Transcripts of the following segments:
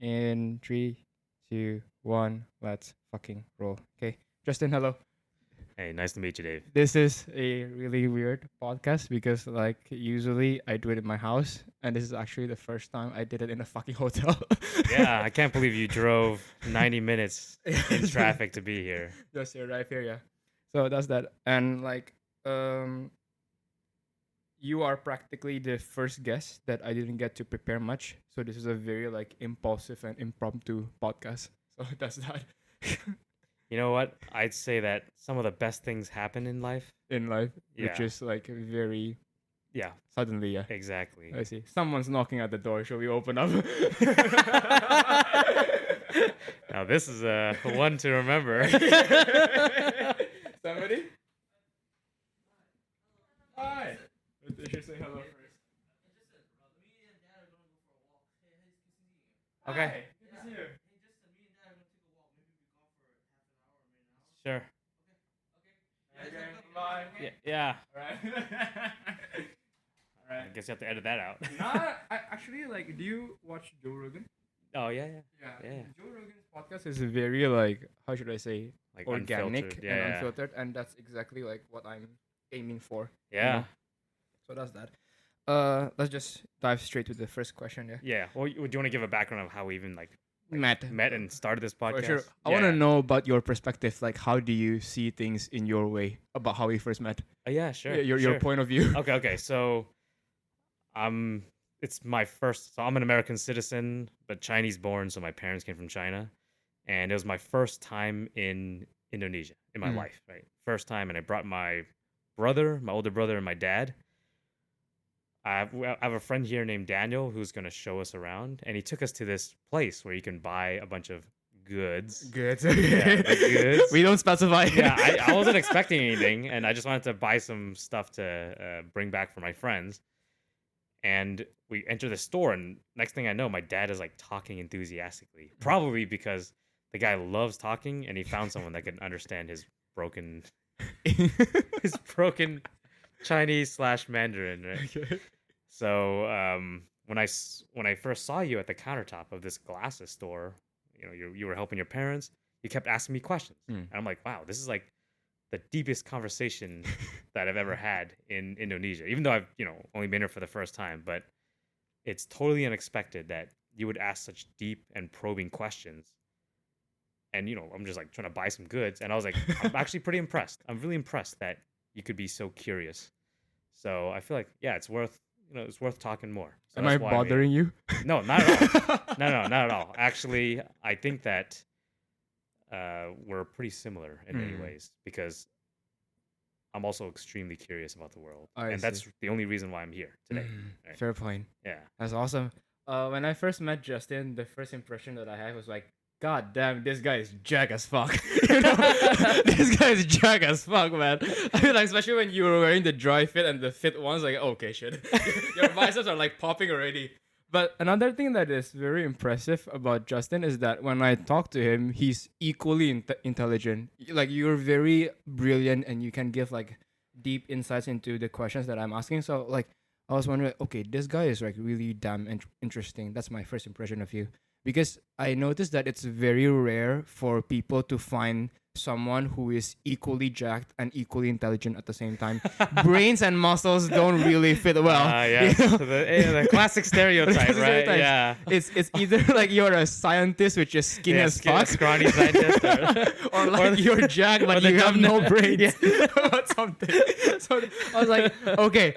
In three, two, one, let's fucking roll. Okay. Justin, hello. Hey, nice to meet you, Dave. This is a really weird podcast because like usually I do it in my house and this is actually the first time I did it in a fucking hotel. Yeah, I can't believe you drove 90 minutes in traffic to be here. Just here, right here, yeah. So that's that. And like you are practically the first guest that I didn't get to prepare much. So this is a very like impulsive and impromptu podcast. So that's that. You know what? I'd say that some of the best things happen in life. In life, which Yeah. is like very Yeah, suddenly, yeah. exactly. I see. Someone's knocking at the door. Shall we open up? Now, this is one to remember. Somebody? Hi. You should say hello first. Okay. Hi, good to see you. Sure. Okay, bye. Yeah. Alright. I Alright. guess you have to edit that out. Nah, actually, like, do you watch Joe Rogan? Oh, yeah. Yeah. Joe Rogan's podcast is very, like, how should I say, Like organic unfiltered. and unfiltered, and that's exactly, like, what I'm aiming for. Yeah. know? So that's that. Let's just dive straight to the first question, yeah? Yeah. Well, do you want to give a background of how we even Met and started this podcast? For sure. I want to know about your perspective. Like, how do you see things in your way about how we first met? Yeah, sure. Yeah, your point of view. Okay. So, it's my first. So I'm an American citizen, but Chinese born. So my parents came from China, and it was my first time in Indonesia in my life. Right, first time, and I brought my brother, my older brother, and my dad. I have a friend here named Daniel who's going to show us around, and he took us to this place where you can buy a bunch of goods. Good. Yeah, the goods. We don't specify. Yeah, I wasn't expecting anything, and I just wanted to buy some stuff to bring back for my friends. And we enter the store, and next thing I know, my dad is like talking enthusiastically, probably because the guy loves talking, and he found someone that could understand his broken Chinese / Mandarin, right? Okay. So when I first saw you at the countertop of this glasses store, you were helping your parents. You kept asking me questions, and I'm like, wow, this is like the deepest conversation that I've ever had in Indonesia. Even though I've only been here for the first time, but it's totally unexpected that you would ask such deep and probing questions. And I'm just like trying to buy some goods, and I was like, I'm actually pretty impressed. I'm really impressed that you could be so curious. So I feel like it's worth talking more. So Am I bothering you? No, not at all. No, not at all. Actually, I think that we're pretty similar in many ways because I'm also extremely curious about the world, and that's the only reason why I'm here today. Right? Fair point. Yeah. That's awesome. When I first met Justin, the first impression that I had was like, God damn, this guy is jack as fuck. This guy is jack as fuck, man. I mean, like, especially when you were wearing the dry fit and the fit ones, like, okay, shit. Your biceps are like popping already. But another thing that is very impressive about Justin is that when I talk to him, he's equally intelligent. Like, you're very brilliant and you can give like deep insights into the questions that I'm asking. So, like, I was wondering, okay, this guy is like really damn interesting. That's my first impression of you. Because I noticed that it's very rare for people to find someone who is equally jacked and equally intelligent at the same time. Brains and muscles don't really fit well. Yeah, the classic stereotype, right? Yeah, it's either like you're a scientist with just skin as fuck, scrawny scientist, or like you're jacked but you have no brains, or something. So I was like, okay,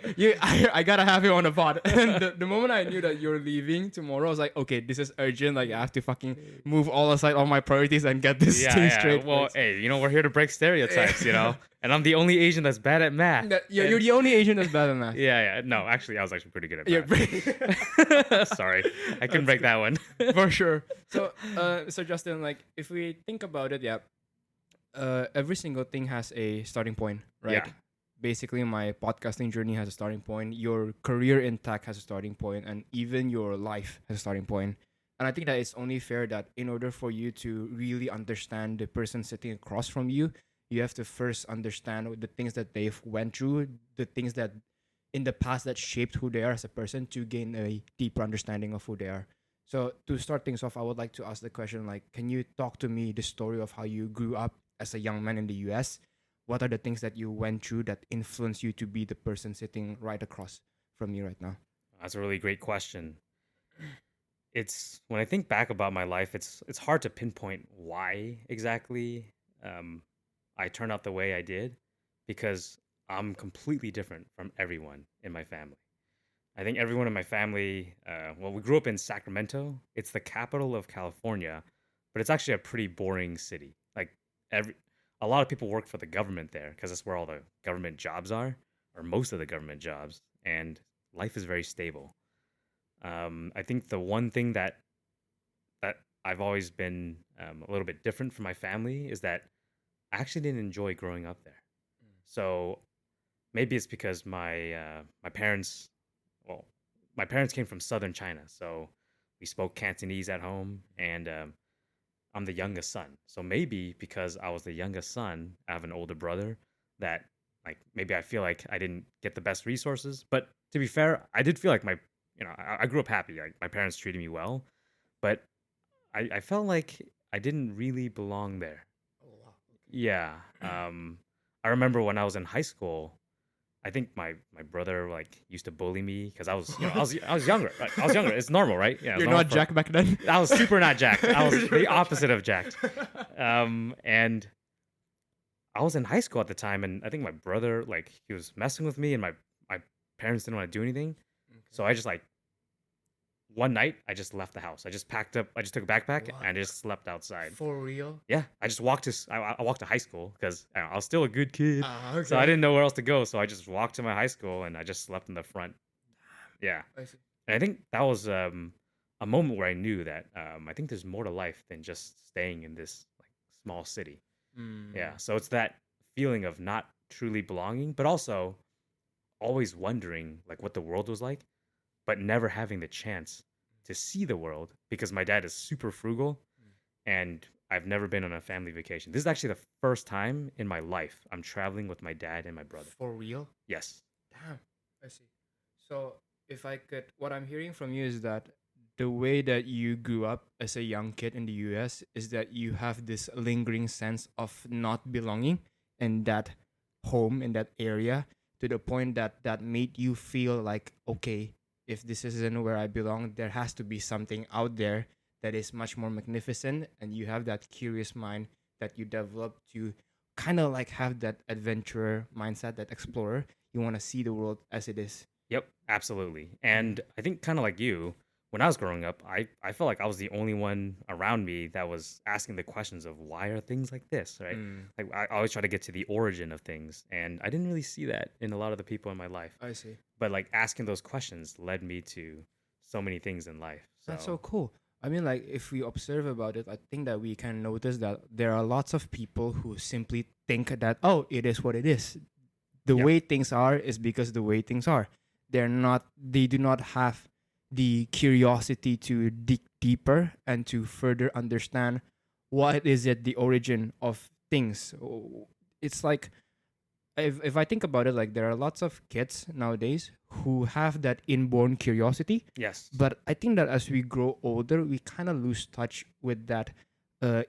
I gotta have you on the pod. And the moment I knew that you're leaving tomorrow, I was like, okay, this is urgent. Like I have to fucking move all aside all my priorities and get this thing straight. Well, hey, we're here to break stereotypes, and I'm the only Asian that's bad at math. You're the only Asian that's bad at math. Yeah. No, actually, I was actually pretty good at math. Sorry, I couldn't break that one. For sure. So Justin, like, if we think about it, every single thing has a starting point, right? Yeah. Basically, my podcasting journey has a starting point. Your career in tech has a starting point, and even your life has a starting point. And I think that it's only fair that in order for you to really understand the person sitting across from you, you have to first understand the things that they've went through, the things that in the past that shaped who they are as a person to gain a deeper understanding of who they are. So to start things off, I would like to ask the question like, can you talk to me the story of how you grew up as a young man in the US? What are the things that you went through that influenced you to be the person sitting right across from me right now? That's a really great question. It's when I think back about my life, it's hard to pinpoint why exactly um, I turned out the way I did, because I'm completely different from everyone in my family. I think everyone in my family, well, we grew up in Sacramento. It's the capital of California, but it's actually a pretty boring city. Like every, a lot of people work for the government there because that's where all the government jobs are, or most of the government jobs, and life is very stable. I think the one thing that I've always been a little bit different from my family is that I actually didn't enjoy growing up there. So maybe it's because my parents, well, my parents came from southern China, so we spoke Cantonese at home, and I'm the youngest son. So maybe because I was the youngest son, I have an older brother that like maybe I feel like I didn't get the best resources. But to be fair, I did feel like I grew up happy. Like my parents treated me well, but I felt like I didn't really belong there. Oh wow. Yeah. I remember when I was in high school, I think my brother like used to bully me because I was I was younger. Right? I was younger. It's normal, right? Yeah, it's You're normal not Jack back then. I was super not jacked. I was You're the not opposite of jacked. And I was in high school at the time, and I think my brother like he was messing with me, and my parents didn't want to do anything, so I just like one night I just left the house. I just packed up. I just took a backpack What? and I just slept outside. For real? Yeah, I just walked to I walked to high school because I was still a good kid, Ah, so I okay. didn't know where else to go. So I just walked to my high school and I just slept in the front. Yeah, I see. and I think that was a moment where I knew that I think there's more to life than just staying in this like small city. Yeah, Mm. so it's that feeling of not truly belonging, but also always wondering like what the world was like, but never having the chance to see the world because my dad is super frugal and I've never been on a family vacation. This is actually the first time in my life I'm traveling with my dad and my brother. For real? Yes. Damn. I see. So if I could, what I'm hearing from you is that the way that you grew up as a young kid in the US is that you have this lingering sense of not belonging in that home, in that area, to the point that that made you feel like, okay, if this isn't where I belong, there has to be something out there that is much more magnificent. And you have that curious mind that you develop to kind of like have that adventurer mindset, that explorer. You want to see the world as it is. Yep, absolutely. Mm. And I think kind of like you, when I was growing up, I felt like I was the only one around me that was asking the questions of why are things like this, right? Mm. Like I always try to get to the origin of things, and I didn't really see that in a lot of the people in my life. I see. But like asking those questions led me to so many things in life. That's So, so cool. I mean, like, if we observe about it, I think that we can notice that there are lots of people who simply think that, oh, it is what it is. The yep. way things are is because the way things are. They do not have the curiosity to dig deeper and to further understand what is it, the origin of things. It's like, if I think about it, like there are lots of kids nowadays who have that inborn curiosity, Yes. but I think that as we grow older, we kind of lose touch with that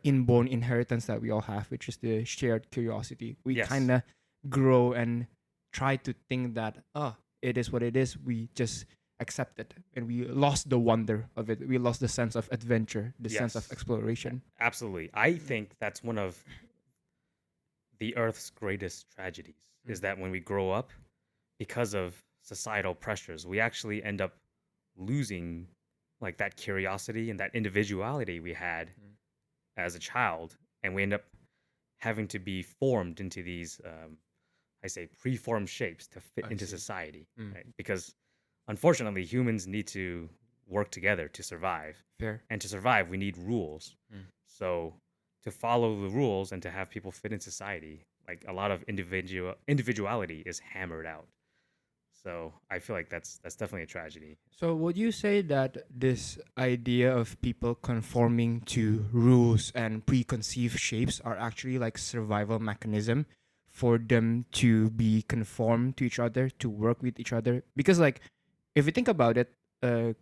inborn inheritance that we all have, which is the shared curiosity. We Yes. kind of grow and try to think that, oh, it is what it is. We just accept it, and we lost the wonder of it. We lost the sense of adventure, the sense of Yes. exploration. Absolutely. I think that's one of the Earth's greatest tragedies is that when we grow up, because of societal pressures, we actually end up losing like that curiosity and that individuality we had Mm. as a child, and we end up having to be formed into these, I say, preformed shapes to fit I into see. society, Mm. right? Because unfortunately, humans need to work together to survive, Fair. and to survive, we need rules. Mm. So to follow the rules and to have people fit in society, like a lot of individuality is hammered out. So I feel like that's definitely a tragedy. So, would you say that this idea of people conforming to rules and preconceived shapes are actually like survival mechanism for them to be conformed to each other, to work with each other? Because, like, if you think about it,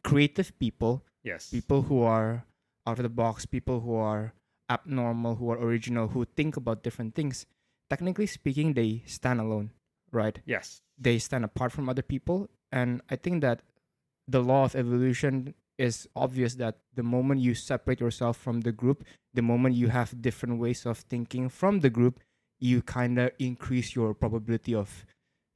creative people Yes. People who are out of the box, people who are abnormal, who are original, who think about different things. Technically speaking, they stand alone, right? Yes. They stand apart from other people. And I think that the law of evolution is obvious that the moment you separate yourself from the group, the moment you have different ways of thinking from the group, you kind of increase your probability of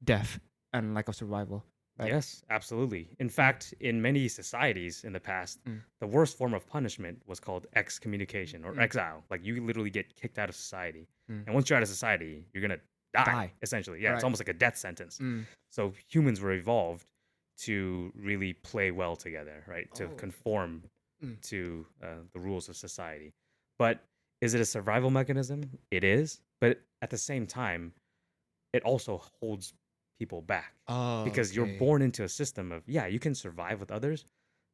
death and lack of survival. Right? Yes, absolutely. In fact, in many societies in the past, Mm. the worst form of punishment was called excommunication or Mm. exile. Like you literally get kicked out of society. Mm. And once you're out of society, you're going to die, essentially. Yeah, it's Right. almost like a death sentence. Mm. So humans were evolved to really play well together, right? To Oh. conform Mm. to the rules of society. But is it a survival mechanism? It is. But at the same time, it also holds people back Oh, because you're okay. born into a system of, yeah, you can survive with others,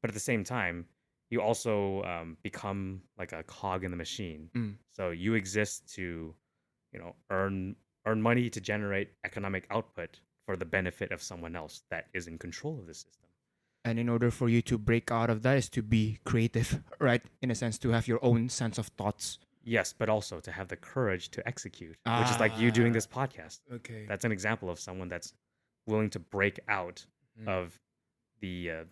but at the same time, you also become like a cog in the machine. Mm. So you exist to, earn money to generate economic output for the benefit of someone else that is in control of the system. And in order for you to break out of that is to be creative, right? In a sense, to have your own sense of thoughts. Yes, but also to have the courage to execute, which is like you doing this podcast. Okay. That's an example of someone that's willing to break out Mm. of the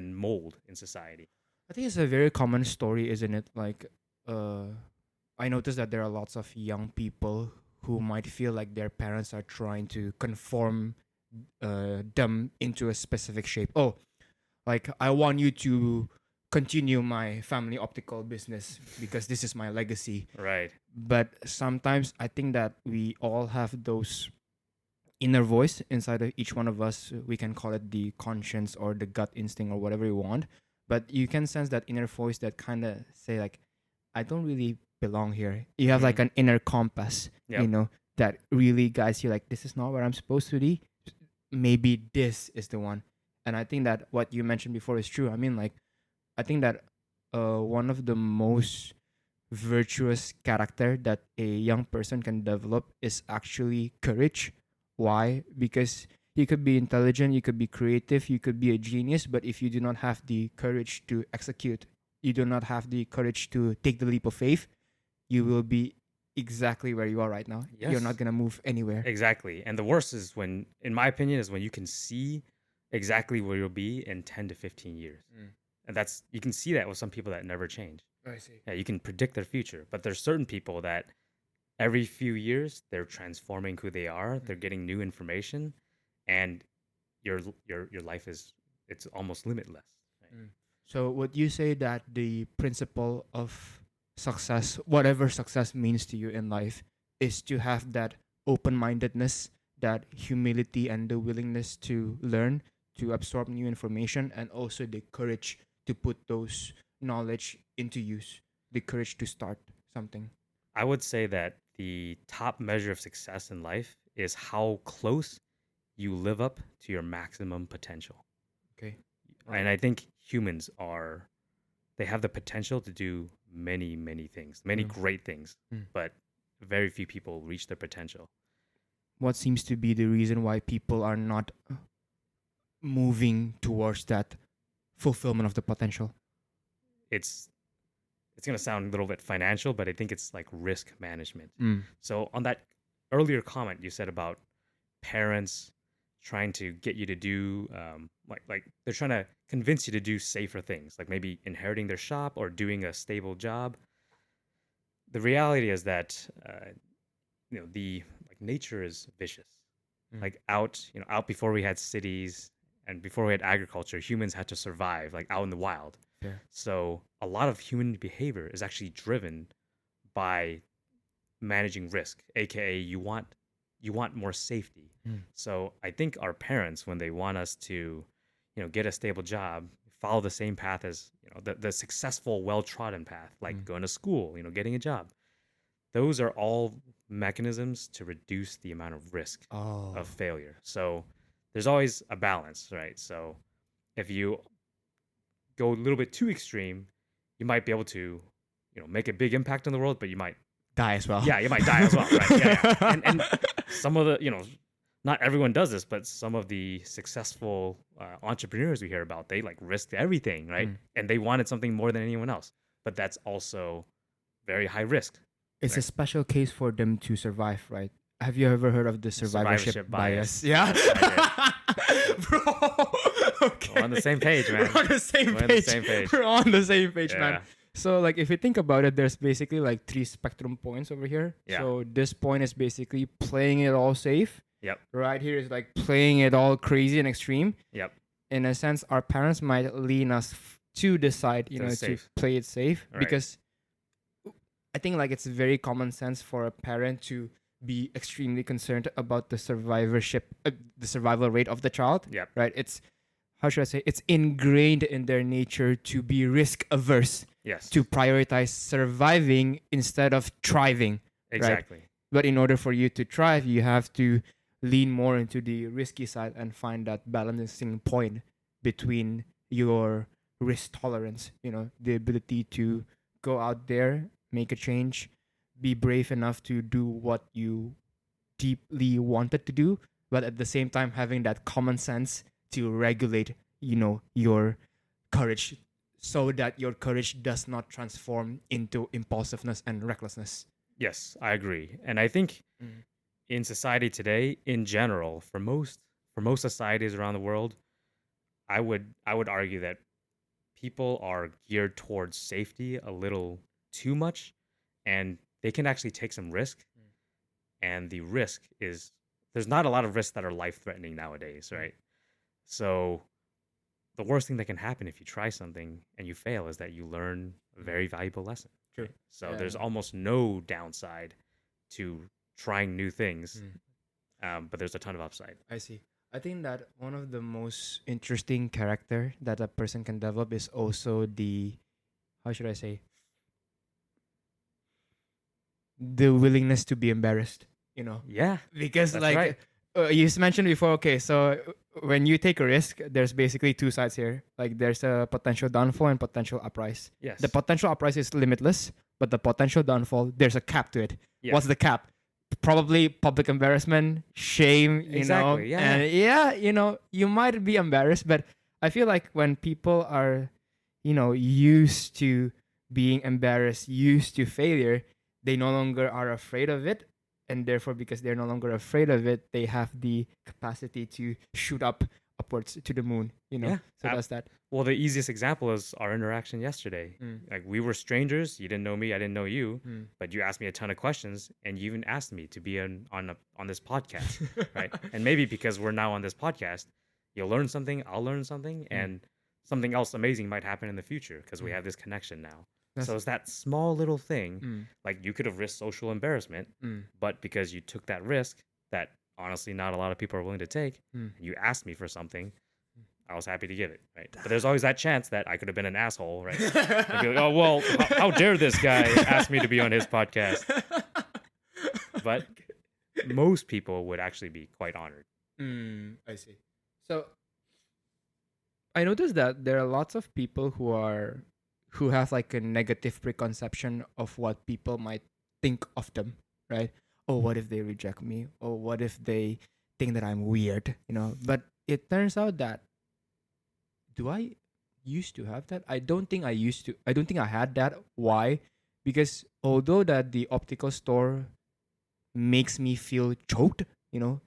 mold in society. I think it's a very common story, isn't it? Like, I noticed that there are lots of young people who might feel like their parents are trying to conform them into a specific shape. Oh, like I want you to continue my family optical business because this is my legacy. Right. But sometimes I think that we all have those inner voice inside of each one of us. We can call it the conscience or the gut instinct or whatever you want. But you can sense that inner voice that kind of say like, I don't really belong here. You have like an inner compass, Yep. that really guides you like, this is not where I'm supposed to be. Maybe this is the one. And I think that what you mentioned before is true. I mean, like, I think that one of the most virtuous character that a young person can develop is actually courage. Why? Because you could be intelligent, you could be creative, you could be a genius, but if you do not have the courage to execute, you do not have the courage to take the leap of faith, you will be exactly where you are right now. You're Yes. not gonna move anywhere. Exactly. And the worst is when, in my opinion, is when you can see exactly where you'll be in 10 to 15 years. And you can see that with some people that never change. I see. Yeah, you can predict their future, but there's certain people that every few years they're transforming who they are, they're getting new information, and your life it's almost limitless. Right? So would you say that the principle of success, whatever success means to you in life, is to have that open-mindedness, that humility, and the willingness to learn, to absorb new information, and also the courage to put those knowledge into use, the courage to start something? I would say that the top measure of success in life is how close you live up to your maximum potential. Okay. And I think humans they have the potential to do many, many things, many great things, but very few people reach their potential. What seems to be the reason why people are not moving towards that fulfillment of the potential? It's going to sound a little bit financial, but I think it's like risk management. So on that earlier comment you said about parents trying to get you to do like they're trying to convince you to do safer things, like maybe inheriting their shop or doing a stable job. The reality is that the nature is vicious. Like out before we had cities and before we had agriculture, humans had to survive like out in the wild. Yeah. So a lot of human behavior is actually driven by managing risk, aka you want more safety. So I think our parents, when they want us to, get a stable job, follow the same path as the successful, well-trodden path, like going to school, getting a job. Those are all mechanisms to reduce the amount of risk of failure. So there's always a balance, right? So if you go a little bit too extreme, you might be able to, make a big impact on the world, but you might Die as well. Yeah, you might die as well, right? Yeah. And some of the, not everyone does this, but some of the successful entrepreneurs we hear about, they like risked everything, right? And they wanted something more than anyone else. But that's also very high risk. It's a Right. special case for them to survive, right? Have you ever heard of the survivorship bias? Yeah. Yes, Bro. Okay. We're on the same page, man. We're on the same We're on the page. same page. We're on the same page, Yeah. man. So like if you think about it, there's basically like 3 spectrum points over here. Yeah. So this point is basically playing it all safe. Yep. Right here is like playing it all crazy and extreme. Yep. In a sense, our parents might lean us to decide, To the to safe. play it safe, Right. because I think like it's very common sense for a parent to be extremely concerned about the survival rate of the child. Yep. Right. It's, how should I say? It's ingrained in their nature to be risk averse, Yes. to prioritize surviving instead of thriving. Exactly. But in order for you to thrive, you have to lean more into the risky side and find that balancing point between your risk tolerance, the ability to go out there, make a change, be brave enough to do what you deeply wanted to do, but at the same time having that common sense to regulate, your courage, so that your courage does not transform into impulsiveness and recklessness. Yes, I agree. And I think in society today, in general, for most societies around the world, I would argue that people are geared towards safety a little too much, and they can actually take some risk. And the risk is, there's not a lot of risks that are life threatening nowadays, right? So the worst thing that can happen if you try something and you fail is that you learn a very valuable lesson. True. So Yeah. there's almost no downside to trying new things, but there's a ton of upside. I see. I think that one of the most interesting character that a person can develop is also the, how should I say, the willingness to be embarrassed, Yeah, because that's like right. you mentioned before. Okay, so when you take a risk, there's basically 2 sides here. Like there's a potential downfall and potential uprise. Yes. The potential uprise is limitless, but the potential downfall, there's a cap to it. Yeah. What's the cap? Probably public embarrassment, shame, Exactly, yeah, and you might be embarrassed, but I feel like when people are, used to being embarrassed, used to failure, they no longer are afraid of it, and therefore, because they're no longer afraid of it, they have the capacity to shoot upwards to the moon. Yeah, So that's that. Well, the easiest example is our interaction yesterday. Like we were strangers. You didn't know me. I didn't know you. But you asked me a ton of questions, and you even asked me to be on this podcast, right? And maybe because we're now on this podcast, you'll learn something. I'll learn something, and something else amazing might happen in the future because we have this connection now. So it's that small little thing. Like you could have risked social embarrassment, but because you took that risk that honestly not a lot of people are willing to take, and you asked me for something, I was happy to give it, right? But there's always that chance that I could have been an asshole, right? I'd be like, oh, well, how dare this guy ask me to be on his podcast? But most people would actually be quite honored. I see. So I noticed that there are lots of people who have like a negative preconception of what people might think of them, right? Oh, what if they reject me? Oh, what if they think that I'm weird? But it turns out that, do I used to have that? I don't think I used to. I don't think I had that. Why? Because although that the optical store makes me feel choked,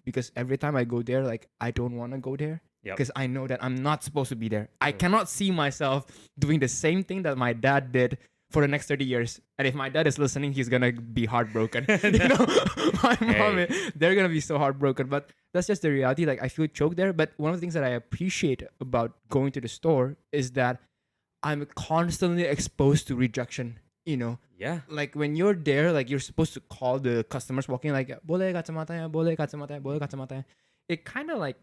because every time I go there, like I don't want to go there. Because I know that I'm not supposed to be there. I cannot see myself doing the same thing that my dad did for the next 30 years. And if my dad is listening, he's going to be heartbroken. My mom, they're going to be so heartbroken. But that's just the reality. Like I feel choked there. But one of the things that I appreciate about going to the store is that I'm constantly exposed to rejection. Yeah. Like when you're there, like you're supposed to call the customers walking like, boleh kacamata ya, boleh kacamata ya, boleh kacamata ya. It kind of like,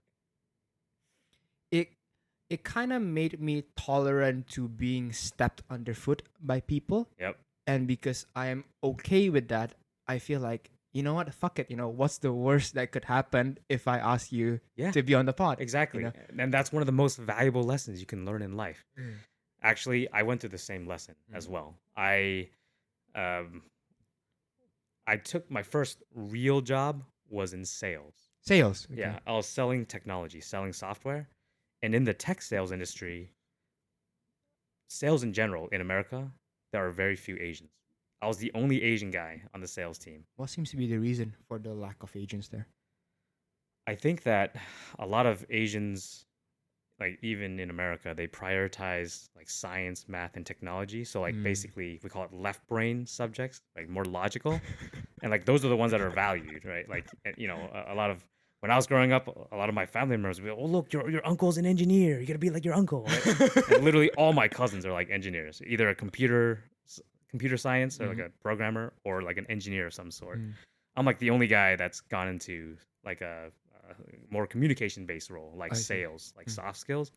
it kind of made me tolerant to being stepped underfoot by people. Yep. And because I am okay with that, I feel like, you know what? Fuck it. What's the worst that could happen if I ask you to be on the pod? Exactly. And that's one of the most valuable lessons you can learn in life. Actually, I went through the same lesson as well. I took my first real job was in sales. Sales. Okay. Yeah, I was selling technology, selling software. And in the tech sales industry, sales in general in America, there are very few Asians. I was the only Asian guy on the sales team. What seems to be the reason for the lack of agents there? I think that a lot of Asians, like even in America, they prioritize like science, math, and technology. So like basically we call it left brain subjects, like more logical. And like those are the ones that are valued, right? Like a lot of when I was growing up, a lot of my family members would be, oh look, your uncle's an engineer. You gotta be like your uncle. Right? And literally all my cousins are like engineers, either a computer science or like a programmer or like an engineer of some sort. I'm like the only guy that's gone into like a more communication based role, like sales, like soft skills.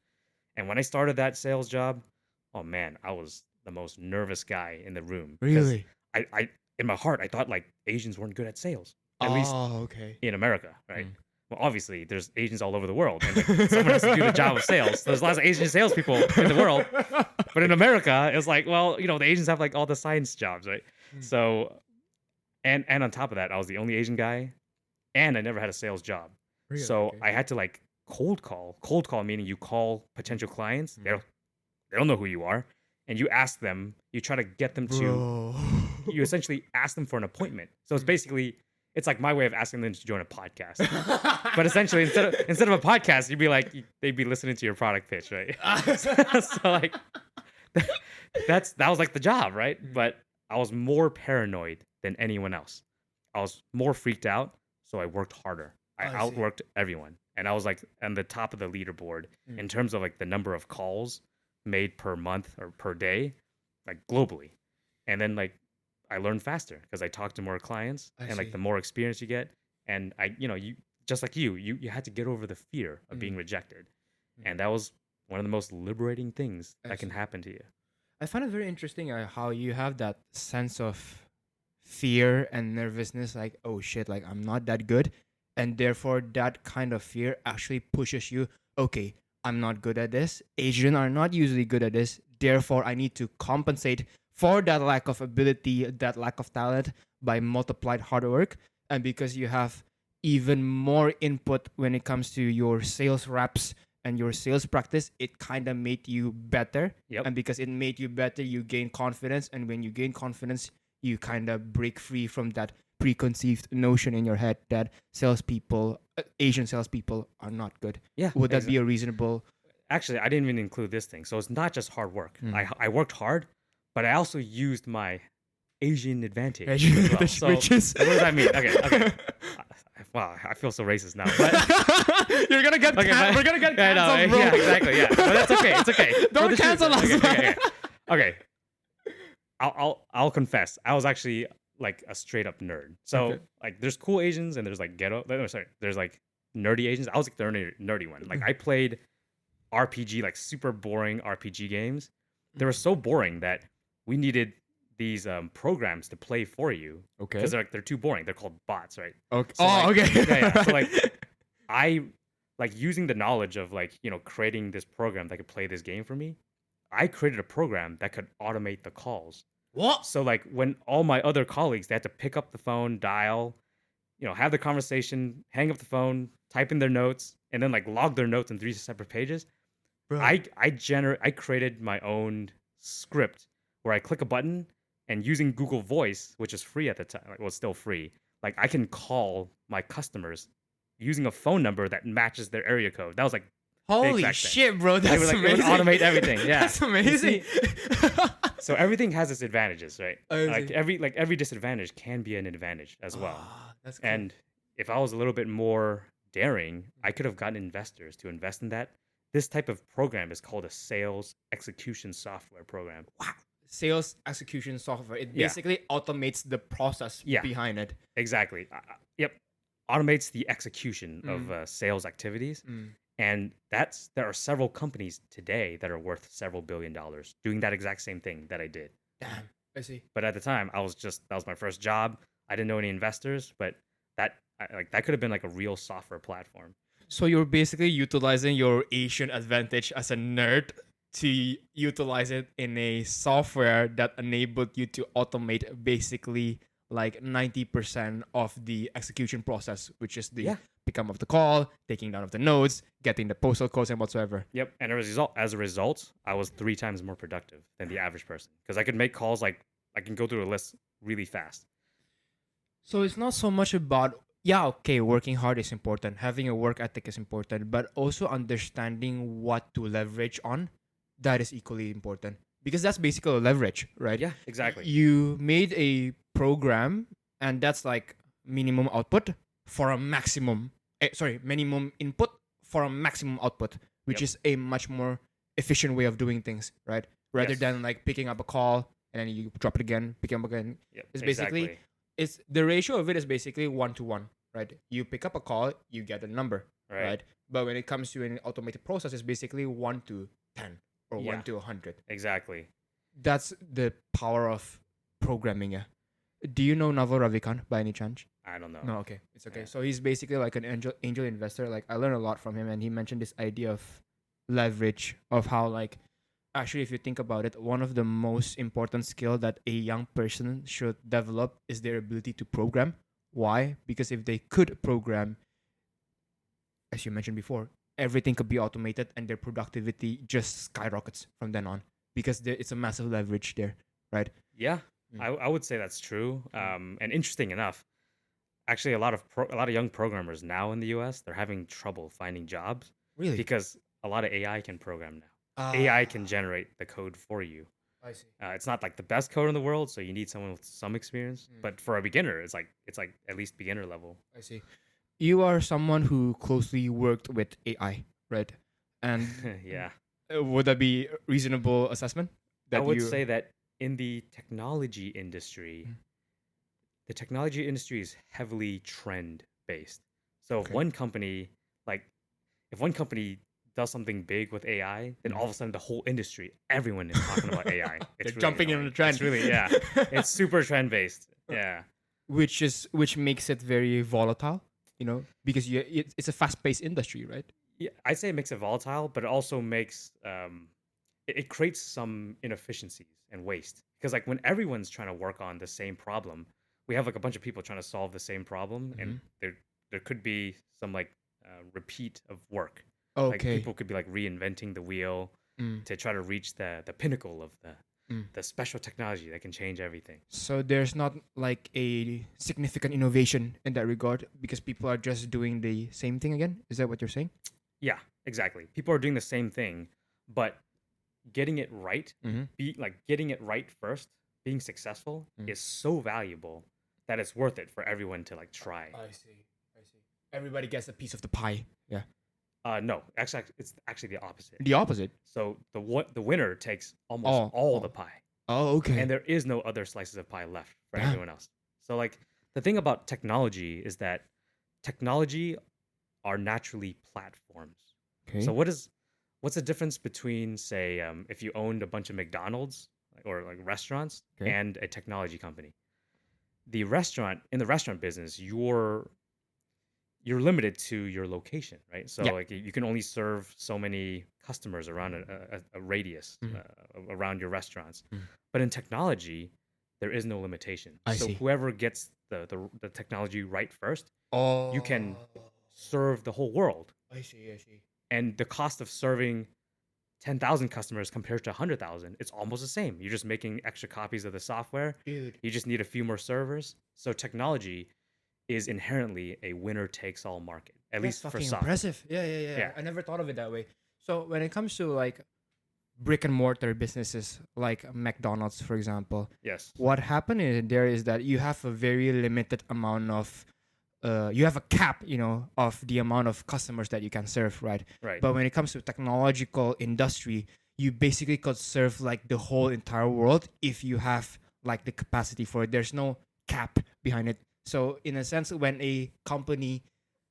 And when I started that sales job, oh man, I was the most nervous guy in the room. Really? I in my heart, I thought like Asians weren't good at sales, at least okay. in America, right? Well, obviously, there's Asians all over the world, and like, someone has to do the job of sales. There's lots of Asian salespeople in the world, but in America, it's like, well, the Asians have like all the science jobs, right? So, and on top of that, I was the only Asian guy, and I never had a sales job. Really? So Okay. I had to like cold call meaning you call potential clients. They don't know who you are, and you ask them. You try to get them to. You essentially ask them for an appointment. So it's basically it's like my way of asking them to join a podcast. But essentially, instead of a podcast, you'd be like they'd be listening to your product pitch, right? So like that was like the job, right? But I was more paranoid than anyone else. I was more freaked out, so I worked harder. I outworked everyone, and I was like on the top of the leaderboard in terms of like the number of calls made per month or per day, like globally. And then like I learned faster because I talked to more clients, and like the more experience you get, and you just like you had to get over the fear of being rejected, and that was one of the most liberating things that can happen to you. I find it very interesting how you have that sense of fear and nervousness, like, oh shit, like I'm not that good. And therefore, that kind of fear actually pushes you, okay, I'm not good at this. Asians are not usually good at this. Therefore, I need to compensate for that lack of ability, that lack of talent by multiplied hard work. And because you have even more input when it comes to your sales reps and your sales practice, it kind of made you better. Yep. And because it made you better, you gain confidence. And when you gain confidence, you kind of break free from that preconceived notion in your head that salespeople, Asian salespeople, are not good. Yeah. Would that be a reasonable? Actually, I didn't even include this thing. So it's not just hard work. I worked hard, but I also used my Asian advantage. As well. So, which is what does that mean? Okay. Wow, I feel so racist now. But you're gonna get we're gonna get canceled, bro. Yeah, exactly. Yeah, but that's okay. It's okay. Don't cancel us. Okay. I'll confess. I was actually like a straight up nerd. So like, there's cool Asians and there's like ghetto. There's like nerdy Asians. I was like the nerdy one. Like I played RPG, like super boring RPG games. They were so boring that we needed these programs to play for you. Okay. Because they're too boring. They're called bots, right? Okay. So okay. Yeah. So like I like using the knowledge of like, creating this program that could play this game for me. I created a program that could automate the calls. What? So like when all my other colleagues, they had to pick up the phone, dial, have the conversation, hang up the phone, type in their notes, and then like log their notes in 3 separate pages. Bro. I created my own script where I click a button and using Google Voice, which is free at the time, like, well, it's still free. Like I can call my customers using a phone number that matches their area code. That was like holy shit, bro! That's amazing. It would automate everything. Yeah, that's amazing. So everything has its advantages, right? Like every disadvantage can be an advantage as well. That's cool. And if I was a little bit more daring, I could have gotten investors to invest in that. This type of program is called a sales execution software program. Wow. Sales execution software. It basically automates the process behind it. Exactly. Yep. Automates the execution of sales activities. And there are several companies today that are worth several $1 billion doing that exact same thing that I did. Damn, I see. But at the time, that was my first job. I didn't know any investors, but that could have been like a real software platform. So you're basically utilizing your Asian advantage as a nerd to utilize it in a software that enabled you to automate basically like 90% of the execution process, which is the Yeah. picking up the call, taking down of the notes, getting the postal codes and whatsoever. Yep. And as a result, I was 3 times more productive than the average person because I could make calls like I can go through a list really fast. So it's not so much about, yeah, okay, working hard is important, having a work ethic is important, but also understanding what to leverage on, that is equally important. Because that's basically a leverage, right? Yeah, exactly. You made a program, and that's like minimum output for a maximum, minimum input for a maximum output, which Yep. is a much more efficient way of doing things, right? Rather Yes. than like picking up a call and then you drop it again, pick it up again. Yep. It's basically exactly. it's the ratio of it is basically 1-to-1, right? You pick up a call, you get a number, right? But when it comes to an automated process, it's basically 1-to-10 or Yeah. 1-to-100. Exactly. That's the power of programming. Yeah. Do you know Naval Ravikant by any chance? I don't know. No, okay, it's okay. Yeah. So he's basically like an angel investor. Like I learned a lot from him, and he mentioned this idea of leverage, of how like actually, if you think about it, one of the most important skill that a young person should develop is their ability to program. Why? Because if they could program, as you mentioned before, everything could be automated and their productivity just skyrockets from then on, because it's a massive leverage there, right? Yeah, Mm. I would say that's true. And interesting enough, actually, a lot of young programmers now in the U.S. they're having trouble finding jobs Really? because a lot of AI can program now. AI can Ah, generate the code for you. I see. It's not like the best code in the world, so you need someone with some experience. Mm. But for a beginner, it's like at least beginner level. I see. You are someone who closely worked with AI, right? And Yeah, would that be a reasonable assessment? I That would you say that in the technology industry, Mm. the technology industry is heavily trend based. So Okay. like if one company does something big with AI, then all of a sudden the whole industry, everyone is talking about AI. They're It's really jumping in on annoying. the trend. It's really it's super trend based. Yeah. which makes it very volatile, because it's a fast-paced industry, right? Yeah, I'd say it makes it volatile, but it also makes it creates some inefficiencies and waste. Because like when everyone's trying to work on the same problem, we have like a bunch of people trying to solve the same problem, and Mhm. there could be some like repeat of work. Like Okay. people could be like reinventing the wheel Mm, to try to reach the pinnacle of mm. the special technology that can change everything. So there's not like a significant innovation in that regard because people are just doing the same thing again. Is that what you're saying? Yeah, exactly. People are doing the same thing, but getting it right, Mm-hmm. getting it right first, being successful Mm. is so valuable that it's worth it for everyone to like try. I see. I see. Everybody gets a piece of the pie. Yeah. No, actually, it's actually the opposite. The opposite. So the winner takes almost Oh, all oh. the pie, Oh, okay. and there is no other slices of pie left for Damn. everyone else. So like the thing about technology is that technology are naturally platforms. Okay. So what's the difference between say if you owned a bunch of McDonald's or like restaurants Okay. and a technology company? The restaurant business, you're limited to your location, right? So Yeah. like you can only serve so many customers around a radius Mhm. around your restaurants. Mhm. But in technology, there is no limitation. I So see. whoever gets the technology right first, Oh. you can serve the whole world. I see. I see. And the cost of serving 10,000 customers compared to 100,000, it's almost the same. You're just making extra copies of the software. Dude. You just need a few more servers. So technology is inherently a winner takes all market, at That's least for fucking software. impressive. Yeah. Yeah. I never thought of it that way. So when it comes to like brick and mortar businesses like McDonald's, for example, Yes. what happened in there is that you have a very limited amount of you have a cap, of the amount of customers that you can serve, right? Right. But when it comes to technological industry, you basically could serve like the whole entire world if you have like the capacity for it. There's no cap behind it. So in a sense, when a company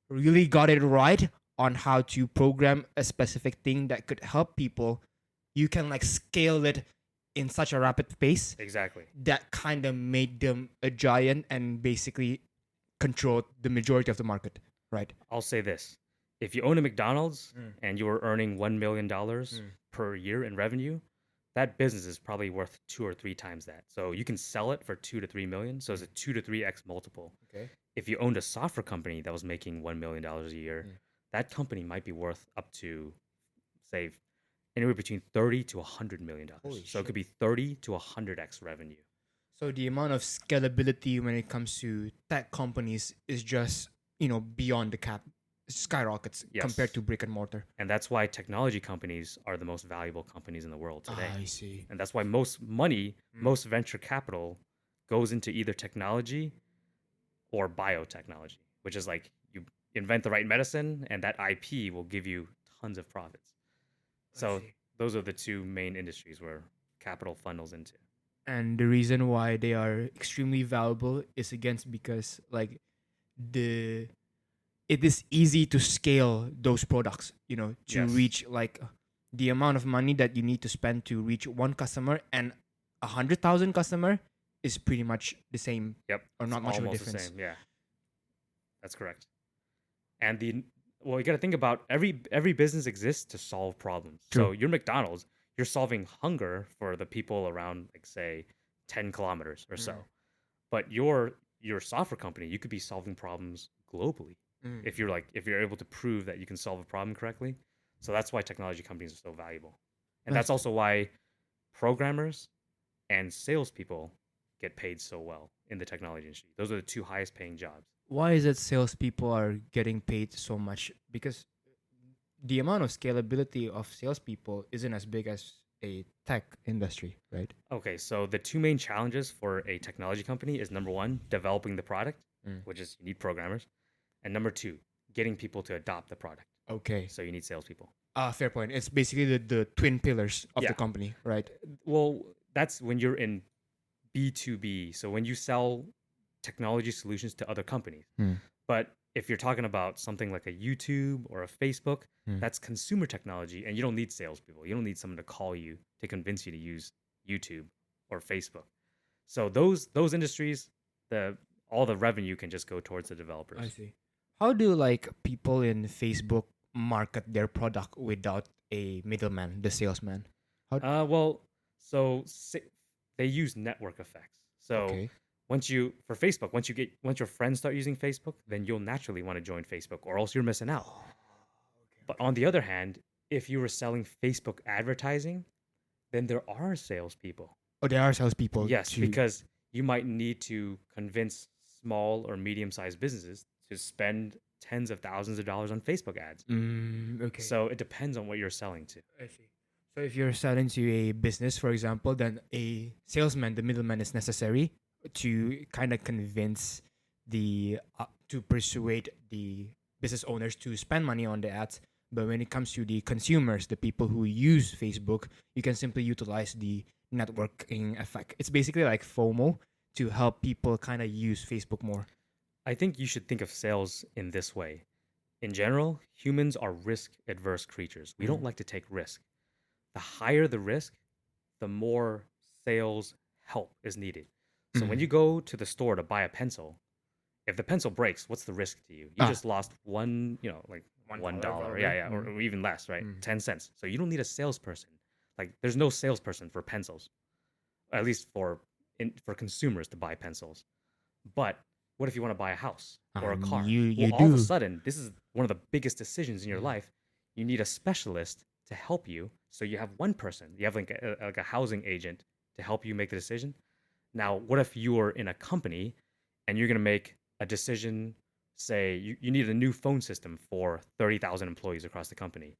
really got it right on how to program a specific thing that could help people, you can like scale it in such a rapid pace Exactly. that kind of made them a giant and basically controlled the majority of the market, right? I'll say this. If you own a McDonald's Mm. and you were earning $1 million Mm. per year in revenue, that business is probably worth 2 or 3 times that. So you can sell it for 2 to 3 million. So it's a 2 to 3x multiple. Okay. If you owned a software company that was making $1 million a year, that company might be worth up to, say, anywhere between 30 to $100 million. Holy So it could shit. be 30 to 100x revenue. So the amount of scalability when it comes to tech companies is just, beyond the cap, skyrockets compared Yes. to brick and mortar. And that's why technology companies are the most valuable companies in the world today. I see. And that's why most money, most venture capital goes into either technology or biotechnology, which is like you invent the right medicine and that IP will give you tons of profits. So see. those are the two main industries where capital funnels into. And the reason why they are extremely valuable is against because the it is easy to scale those products, to Yes. reach like the amount of money that you need to spend to reach one customer and 100,000 customer is pretty much the same. Yep. Or not It's much of a almost difference. the same. Yeah. That's correct. And you got to think about every business exists to solve problems. True. So you're McDonald's, you're solving hunger for the people around like say 10 kilometers or so. But your software company, you could be solving problems globally if you're able to prove that you can solve a problem correctly. So that's why technology companies are so valuable. And that's also why programmers and salespeople get paid so well in the technology industry. Those are the two highest paying jobs. Why is it salespeople are getting paid so much? Because the amount of scalability of salespeople isn't as big as a tech industry, right? Okay, so the two main challenges for a technology company is number one, developing the product, which is you need programmers, and number two, getting people to adopt the product. Okay. So you need salespeople. Fair point. It's basically the twin pillars of Yeah. the company, right? Well, that's when you're in B2B. So when you sell technology solutions to other companies. But if you're talking about something like a YouTube or a Facebook, that's consumer technology, and you don't need salespeople. You don't need someone to call you to convince you to use YouTube or Facebook. So those industries, all the revenue can just go towards the developers. I see. How do people in Facebook market their product without a middleman, the salesman? They use network effects. So Okay. once your friends start using Facebook, then you'll naturally want to join Facebook, or else you're missing out. But on the other hand, if you were selling Facebook advertising, then there are salespeople. Oh, there are salespeople. Yes, because you might need to convince small or medium-sized businesses to spend tens of thousands of dollars on Facebook ads. Okay. So it depends on what you're selling to. I see. So if you're selling to a business, for example, then a salesman, the middleman, is necessary to kind of convince to persuade the business owners to spend money on the ads. But when it comes to the consumers, the people who use Facebook, you can simply utilize the networking effect. It's basically like FOMO to help people kind of use Facebook more. I think you should think of sales in this way. In general, humans are risk-adverse creatures. We don't like to take risk. The higher the risk, the more sales help is needed. So when you go to the store to buy a pencil, if the pencil breaks, what's the risk to you? You just lost $1, $1. Yeah, or even less, right? 10 cents. So you don't need a salesperson. Like there's no salesperson for pencils, at least for consumers to buy pencils. But what if you want to buy a house or a car? All of a sudden, this is one of the biggest decisions in your life. You need a specialist to help you. So you have one person. You have like a housing agent to help you make the decision. Now, what if you are in a company and you're going to make a decision? Say you need a new phone system for 30,000 employees across the company.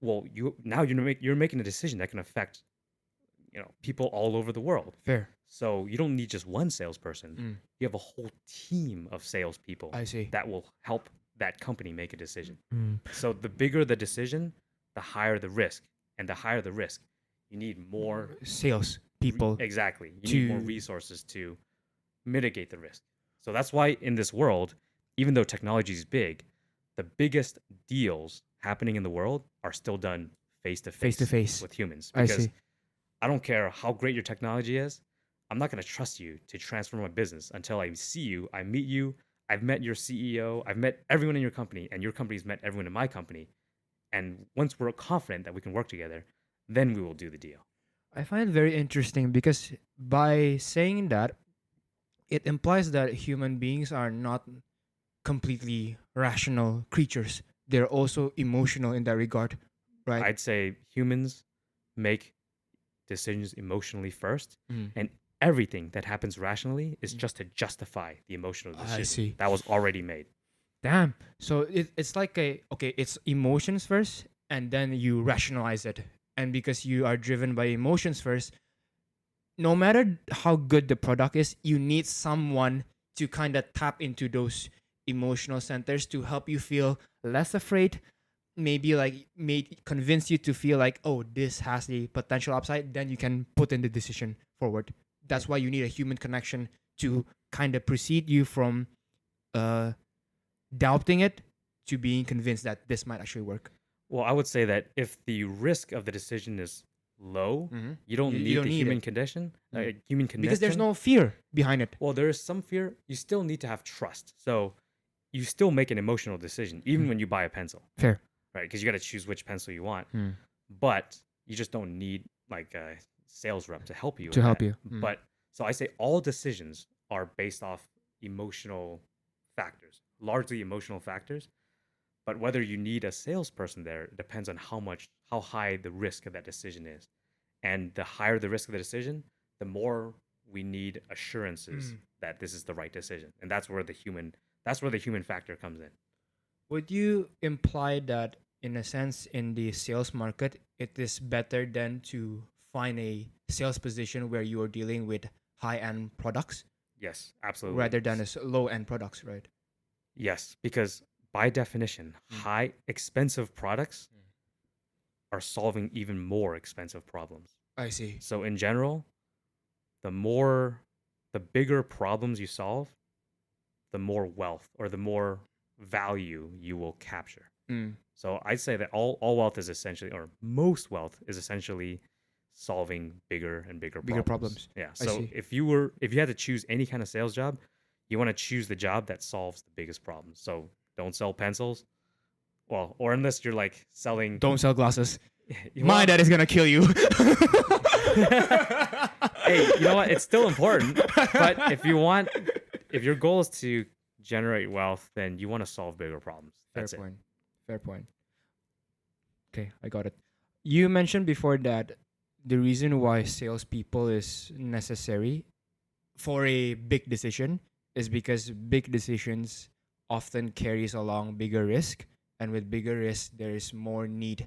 Well, you're making a decision that can affect people all over the world. Fair. So you don't need just one salesperson. You have a whole team of salespeople. I see. That will help that company make a decision. So the bigger the decision, the higher the risk, and the higher the risk, you need more sales people. Exactly. You need more resources to mitigate the risk. So that's why in this world, even though technology is big, the biggest deals happening in the world are still done face to face with humans. Because I don't care how great your technology is, I'm not going to trust you to transform my business until I see you, I meet you, I've met your CEO, I've met everyone in your company, and your company's met everyone in my company. And once we're confident that we can work together, then we will do the deal. I find it very interesting because by saying that, it implies that human beings are not completely rational creatures. They're also emotional in that regard, right? I'd say humans make decisions emotionally first, Mm. and everything that happens rationally is Mm. just to justify the emotional I decision see. that was already made. Damn. So it's like it's emotions first, and then you rationalize it. And because you are driven by emotions first, no matter how good the product is, you need someone to kind of tap into those emotional centers to help you feel less afraid. Maybe like convince you to feel like, oh, this has the potential upside. Then you can put in the decision forward. That's why you need a human connection to kind of precede you from uh, doubting it to being convinced that this might actually work. Well, I would say that if the risk of the decision is low, Mm-hmm. you don't You need don't the need human it. condition, Mm. human Because there's connection. no fear behind it. Well, there is some fear. You still need to have trust. So you still make an emotional decision, even Mm. when you buy a pencil, Fair. right? Because you got to choose which pencil you want. Mm. But you just don't need like a sales rep to help you To with help that. you. Mm. But so I say all decisions are based off emotional factors, largely emotional factors. But whether you need a salesperson there depends on how high the risk of that decision is. And the higher the risk of the decision, the more we need assurances Mm. that this is the right decision. And that's where the human factor comes in. Would you imply that, in a sense, in the sales market, it is better than to find a sales position where you are dealing with high end products Yes, absolutely. rather than low end products, right? Yes, because by definition, Mm. high expensive products Mm. are solving even more expensive problems. I see. So in general, the bigger problems you solve, the more wealth or the more value you will capture. Mm. So I'd say that all wealth is essentially, or most wealth is essentially solving bigger and bigger Bigger problems. problems. Yeah. I So see. if you had to choose any kind of sales job, you want to choose the job that solves the biggest problems. So don't sell pencils. Well, or unless you're like selling. Don't sell glasses. My Well, dad is gonna kill you. hey, you know what? It's still important. But if your goal is to generate wealth, then you want to solve bigger problems. Fair That's it. point. Fair point. Okay, I got it. You mentioned before that the reason why salespeople is necessary for a big decision is because big decisions often carries along bigger risk, and with bigger risk there is more need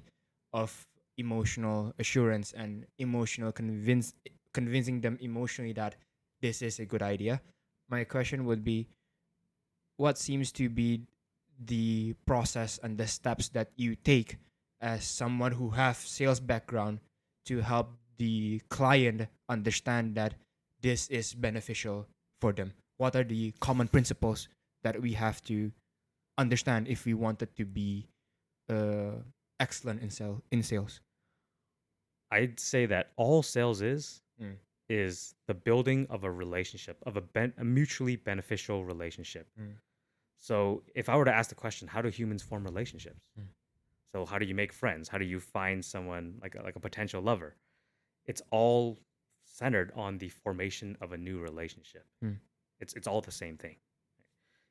of emotional assurance and convincing them emotionally that this is a good idea. My question would be, what seems to be the process and the steps that you take as someone who have sales background to help the client understand that this is beneficial for them? What are the common principles that we have to understand if we wanted to be uh, excellent in sales? I'd say that all sales Mm. is the building of a relationship, of a mutually beneficial relationship. Mm. So if I were to ask the question, how do humans form relationships? Mm. So how do you make friends? How do you find someone like a potential lover? It's all centered on the formation of a new relationship. Mm. It's all the same thing.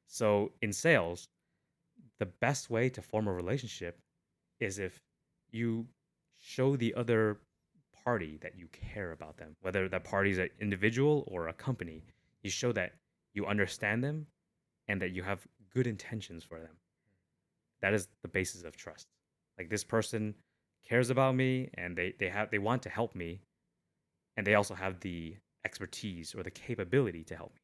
So in sales, the best way to form a relationship is if you show the other party that you care about them, whether that party is an individual or a company. You show that you understand them and that you have good intentions for them. That is the basis of trust. Like this person cares about me and they want to help me, and they also have the expertise or the capability to help me.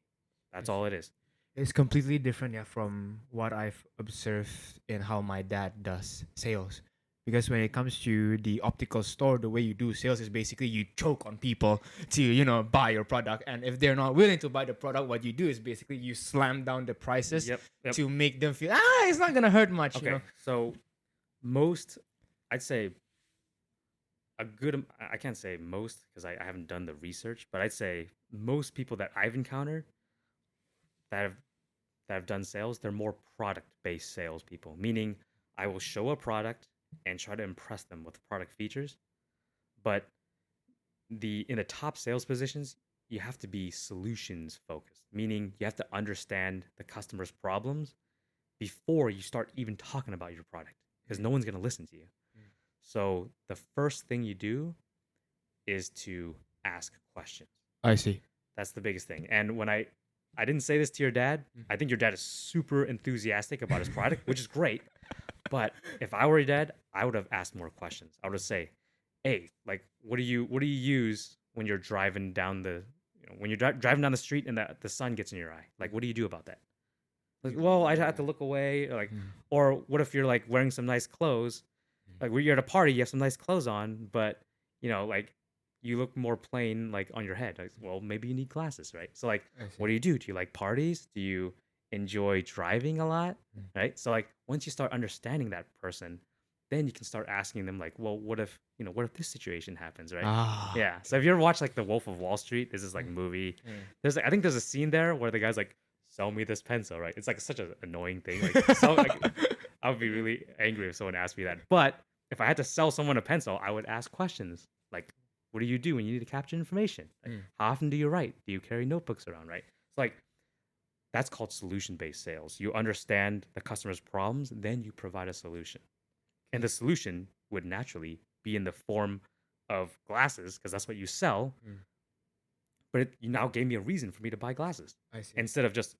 I That's all see. it is. It's completely different, yeah, from what I've observed in how my dad does sales. Because when it comes to the optical store, the way you do sales is basically you choke on people to, buy your product. And if they're not willing to buy the product, what you do is basically you slam down the prices Yep. Yep. to make them feel, it's not gonna hurt much, Okay. So most, I'd say I can't say most because I haven't done the research, but I'd say most people that I've encountered that have that have done sales, they're more product based salespeople. Meaning, I will show a product and try to impress them with product features, but in the top sales positions, you have to be solutions focused, meaning you have to understand the customer's problems before you start even talking about your product, because no one's going to listen to you. So the first thing you do is to ask questions. I see. That's the biggest thing. And when I didn't say this to your dad, I think your dad is super enthusiastic about his product, which is great. But if I were your dad, I would have asked more questions. I would have say, "Hey, like, what do you use when you're driving down the, when you're driving down the street and the sun gets in your eye? Like, what do you do about that?" Like, well, I have to look away. Or like, or what if you're like wearing some nice clothes? Like, when you're at a party, you have some nice clothes on, but like you look more plain, like on your head. Like, well, maybe you need glasses, right? So like, what do you do? Do you like parties? Do you enjoy driving a lot? Right? So like, once you start understanding that person, then you can start asking them like, well, what if this situation happens, right? Yeah. So if you ever watch like The Wolf of Wall Street, this is like movie. There's like, I think there's a scene there where the guy's like, sell me this pencil, right? It's like such an annoying thing. Like, so like, I would be really angry if someone asked me that. But if I had to sell someone a pencil, I would ask questions like, what do you do when you need to capture information? Like, how often do you write? Do you carry notebooks around, right? It's like, that's called solution-based sales. You understand the customer's problems, then you provide a solution. And the solution would naturally be in the form of glasses, because that's what you sell. But you now gave me a reason for me to buy glasses. I see. Instead of just,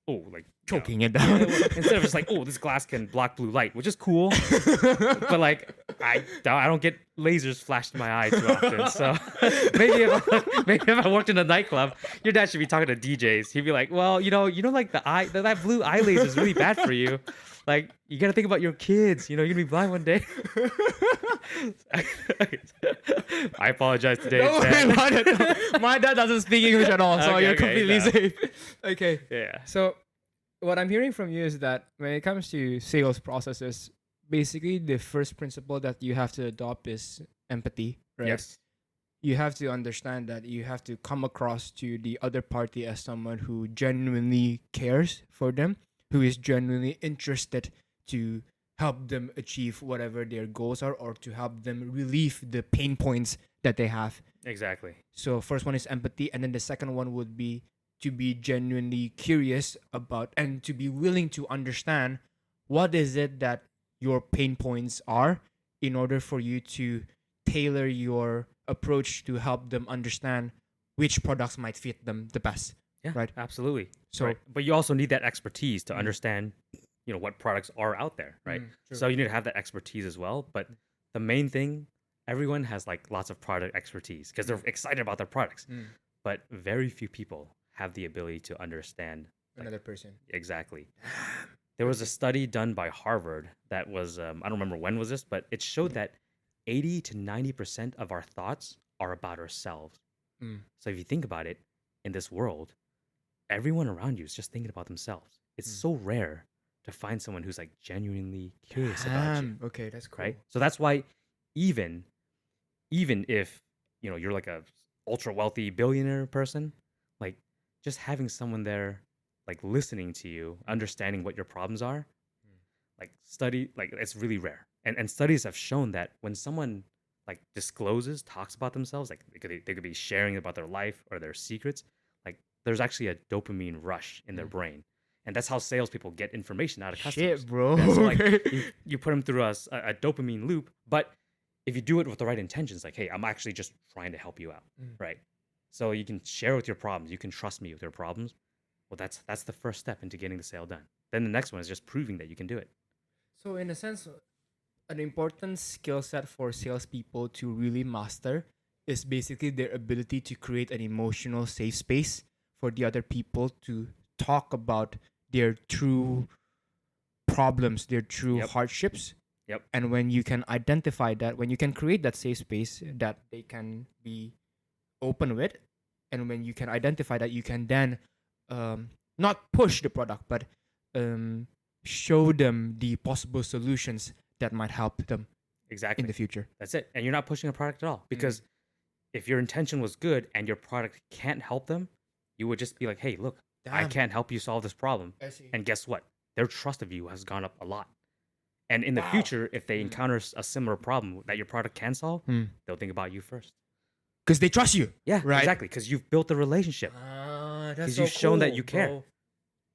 Choking it down. Instead of just like, this glass can block blue light, which is cool. But like, I don't get lasers flashed in my eye too often. So maybe if I worked in a nightclub, your dad should be talking to DJs. He'd be like, well, like that blue eye laser is really bad for you. Like, you got to think about your kids. You're going to be blind one day. I apologize today. Don't worry about it. My dad doesn't speak English at all, so Okay, you're completely safe. Okay. Yeah. So, what I'm hearing from you is that when it comes to sales processes, basically the first principle that you have to adopt is empathy, right? Yes. You have to understand that you have to come across to the other party as someone who genuinely cares for them, who is genuinely interested to help them achieve whatever their goals are, or to help them relieve the pain points that they have. Exactly. So first one is empathy, and then the second one would be to be genuinely curious about and to be willing to understand what is it that your pain points are, in order for you to tailor your approach to help them understand which products might fit them the best. Yeah, right. Absolutely. So, right. But you also need that expertise to understand, what products are out there, right? So you need to have that expertise as well. But the main thing, everyone has like lots of product expertise because they're excited about their products. But very few people have the ability to understand another person. Exactly. There was a study done by Harvard that was, I don't remember when was this, but it showed that 80 to 90% of our thoughts are about ourselves. So if you think about it, in this world, everyone around you is just thinking about themselves. It's so rare to find someone who's like genuinely curious about you. Okay, that's cool. Right? So that's why even if, you're like a ultra wealthy billionaire person, like just having someone there, like listening to you, understanding what your problems are, like it's really rare. And studies have shown that when someone like talks about themselves, like they could be sharing about their life or their secrets, like there's actually a dopamine rush in their brain. And that's how salespeople get information out of customers. Shit, bro. Yeah, so like you put them through a dopamine loop, but if you do it with the right intentions, like, hey, I'm actually just trying to help you out, right? So you can share with your problems. You can trust me with your problems. Well, that's the first step into getting the sale done. Then the next one is just proving that you can do it. So in a sense, an important skill set for salespeople to really master is basically their ability to create an emotional safe space for the other people to talk about their true problems, their true hardships. Yep. And when you can identify that, when you can create that safe space that they can be open with, and when you can identify that, you can then not push the product, but show them the possible solutions that might help them exactly in the future. That's it. And you're not pushing a product at all, because if your intention was good and your product can't help them, you would just be like, hey, look, I can't help you solve this problem. I see. And guess what? Their trust of you has gone up a lot. And in the future, if they encounter a similar problem that your product can solve, they'll think about you first. Because they trust you. Yeah, right? exactly. Because you've built a relationship. That's Because so you've shown that cool, you care. bro.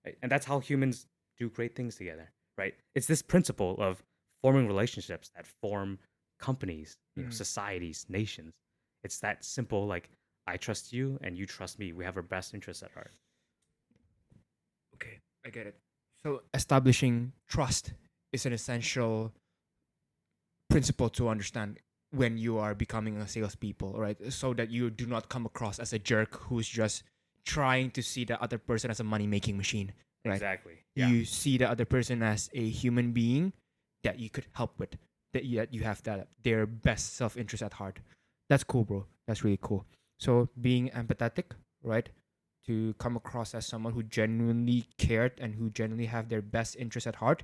Right? And that's how humans do great things together, right? It's this principle of forming relationships that form companies, societies, nations. It's that simple, like, I trust you and you trust me. We have our best interests at heart. Okay, I get it. So establishing trust is an essential principle to understand when you are becoming a salespeople, right? So that you do not come across as a jerk who's just trying to see the other person as a money making machine, right? Exactly. Yeah. You see the other person as a human being that you could help with, that you have that their best self interest at heart. That's cool, bro. That's really cool. So being empathetic, right? To come across as someone who genuinely cared and who genuinely have their best interest at heart.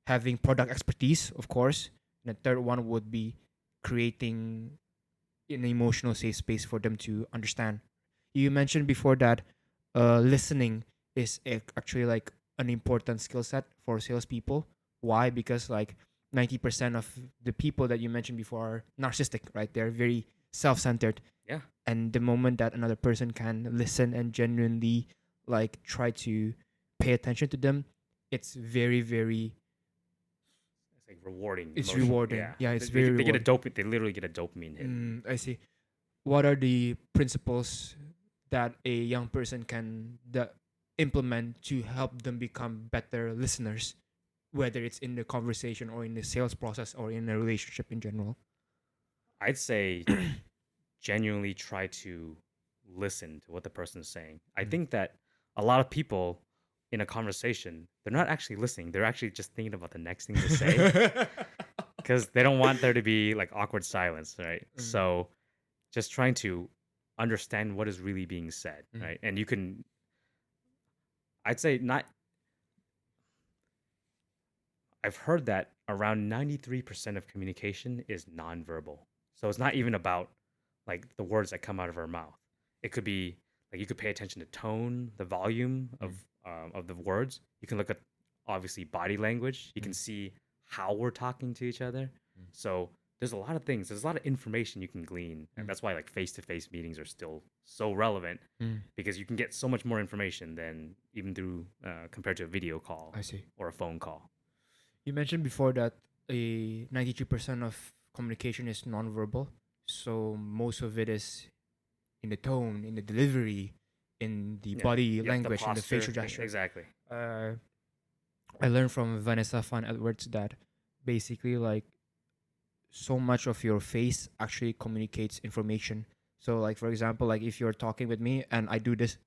Having product expertise, of course. And the third one would be creating an emotional safe space for them to understand. You mentioned before that listening is actually like an important skill set for salespeople. Why? Because like 90% of the people that you mentioned before are narcissistic, right? They're very self-centered. Yeah. And the moment that another person can listen and genuinely like try to pay attention to them, it's very, very It's like rewarding. it's emotional. rewarding. Yeah, it's they, very they get a rewarding. they literally get a dopamine hit. I see. What are the principles that a young person can implement to help them become better listeners, whether it's in the conversation or in the sales process or in a relationship in general? I'd say genuinely try to listen to what the person is saying. I think that a lot of people in a conversation, they're not actually listening. They're actually just thinking about the next thing to say because they don't want there to be like awkward silence, right? So just trying to understand what is really being said, right? And you can, I'd say not, I've heard that around 93% of communication is nonverbal. So it's not even about like the words that come out of our mouth. It could be like you could pay attention to tone, the volume of the words. You can look at obviously body language. You can see how we're talking to each other. So there's a lot of things. There's a lot of information you can glean, and that's why like face-to-face meetings are still so relevant because you can get so much more information than even through compared to a video call. I see. Or a phone call. You mentioned before that a 93% of communication is nonverbal. So most of it is in the tone, in the delivery, in the body language, the in the facial posture, gesture. Exactly. I learned from Vanessa Fan Edwards that basically like so much of your face actually communicates information. So like for example, like if you're talking with me and I do this,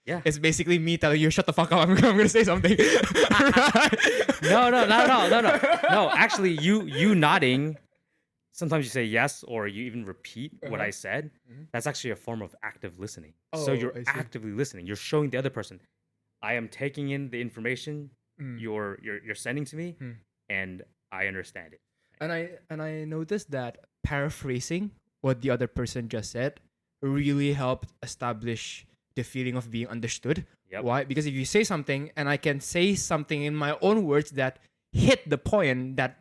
Yeah. it's basically me telling you shut the fuck up. I'm gonna say something. No, not at all. No, actually, you nodding. Sometimes you say yes, or you even repeat what I said. That's actually a form of active listening. So Oh, you're I see. actively listening. You're showing the other person, I am taking in the information you're sending to me, and I understand it. And I noticed that paraphrasing what the other person just said really helped establish the feeling of being understood. Yep. Why? Because if you say something and I can say something in my own words that hit the point, that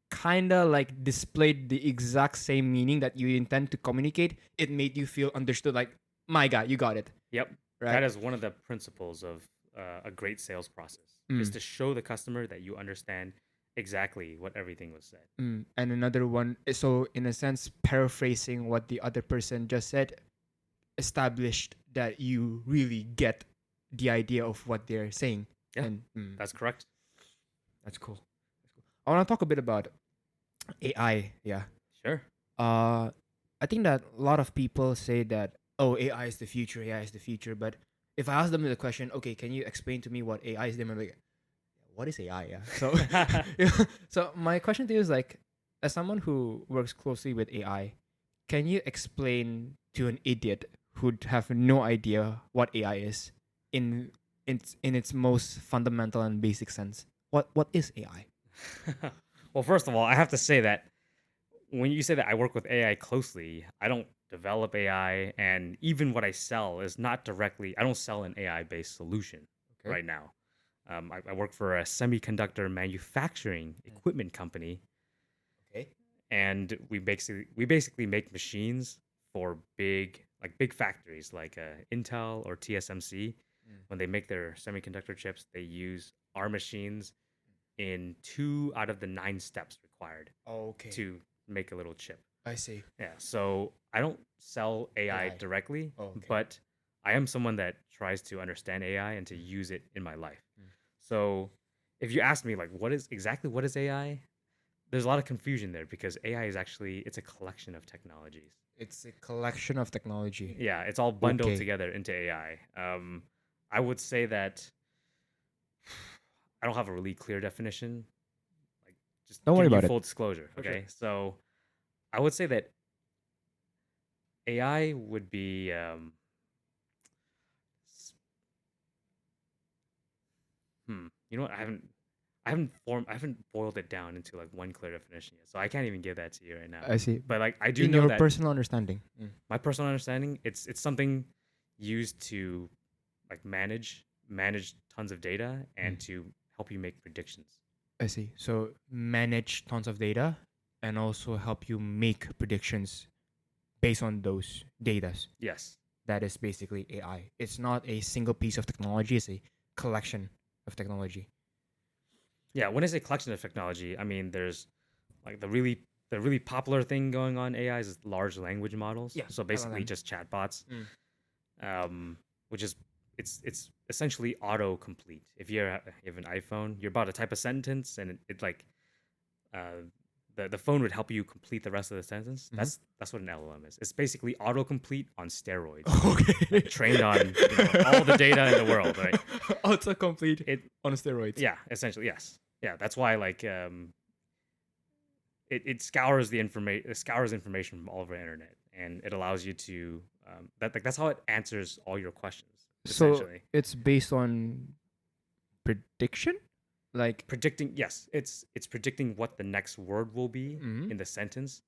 kind of like displayed the exact same meaning that you intend to communicate, it made you feel understood. Like, my God, you got it. Yep. Right? That is one of the principles of a great sales process, is to show the customer that you understand exactly what everything was said. And another one, so in a sense, paraphrasing what the other person just said established that you really get the idea of what they're saying. Yeah, and that's correct. That's cool. I want to talk a bit about AI. Yeah. Sure. I think that a lot of people say that, oh, AI is the future. AI is the future. But if I ask them the question, okay, can you explain to me what AI is? They're like, what is AI? Yeah. So, so my question to you is like, as someone who works closely with AI, can you explain to an idiot who'd have no idea what AI is in its most fundamental and basic sense? What is AI? Well, first of all, I have to say that when you say that I work with AI closely, I don't develop AI, and even what I sell is not directly. I don't sell an AI-based solution right now. I work for a semiconductor manufacturing equipment company. Okay. And we basically make machines for big factories like Intel or TSMC. When they make their semiconductor chips, they use our machines in 2 out of the 9 steps required Okay. to make a little chip. I see. Yeah, so I don't sell AI AI. directly, Okay. but I am someone that tries to understand AI and to use it in my life. So if you ask me like what is AI, there's a lot of confusion there because AI is actually it's a collection of technologies. It's a collection of technology. Yeah, it's all bundled Okay. together into AI. I would say that I don't have a really clear definition. Like, just Don't worry giving you about it. full disclosure. For sure. Okay, so I would say that AI would be you know what? I haven't boiled it down into like one clear definition yet, so I can't even give that to you right now. I see. But like I do In know your that personal understanding. my personal understanding, it's something used to like manage tons of data and to help you make predictions. I see. So manage tons of data and also help you make predictions based on those datas. Yes. That is basically AI. It's not a single piece of technology, it's a collection of technology. Yeah, when I say collection of technology, I mean there's like the really popular thing going on AIs is large language models. Yeah, So basically LLM. just chatbots. Which is it's essentially autocomplete. If you have an iPhone, you're about to type a sentence and it like the phone would help you complete the rest of the sentence. That's what an LLM is. It's basically autocomplete on steroids. Okay. Like, trained on all the data in the world, right? Autocomplete It on steroids. yeah, essentially yes. Yeah, that's why like it scours information from all over the internet and it allows you to that's how it answers all your questions. So Essentially. it's based on prediction? Like Predicting, yes, it's predicting what the next word will be in the sentence.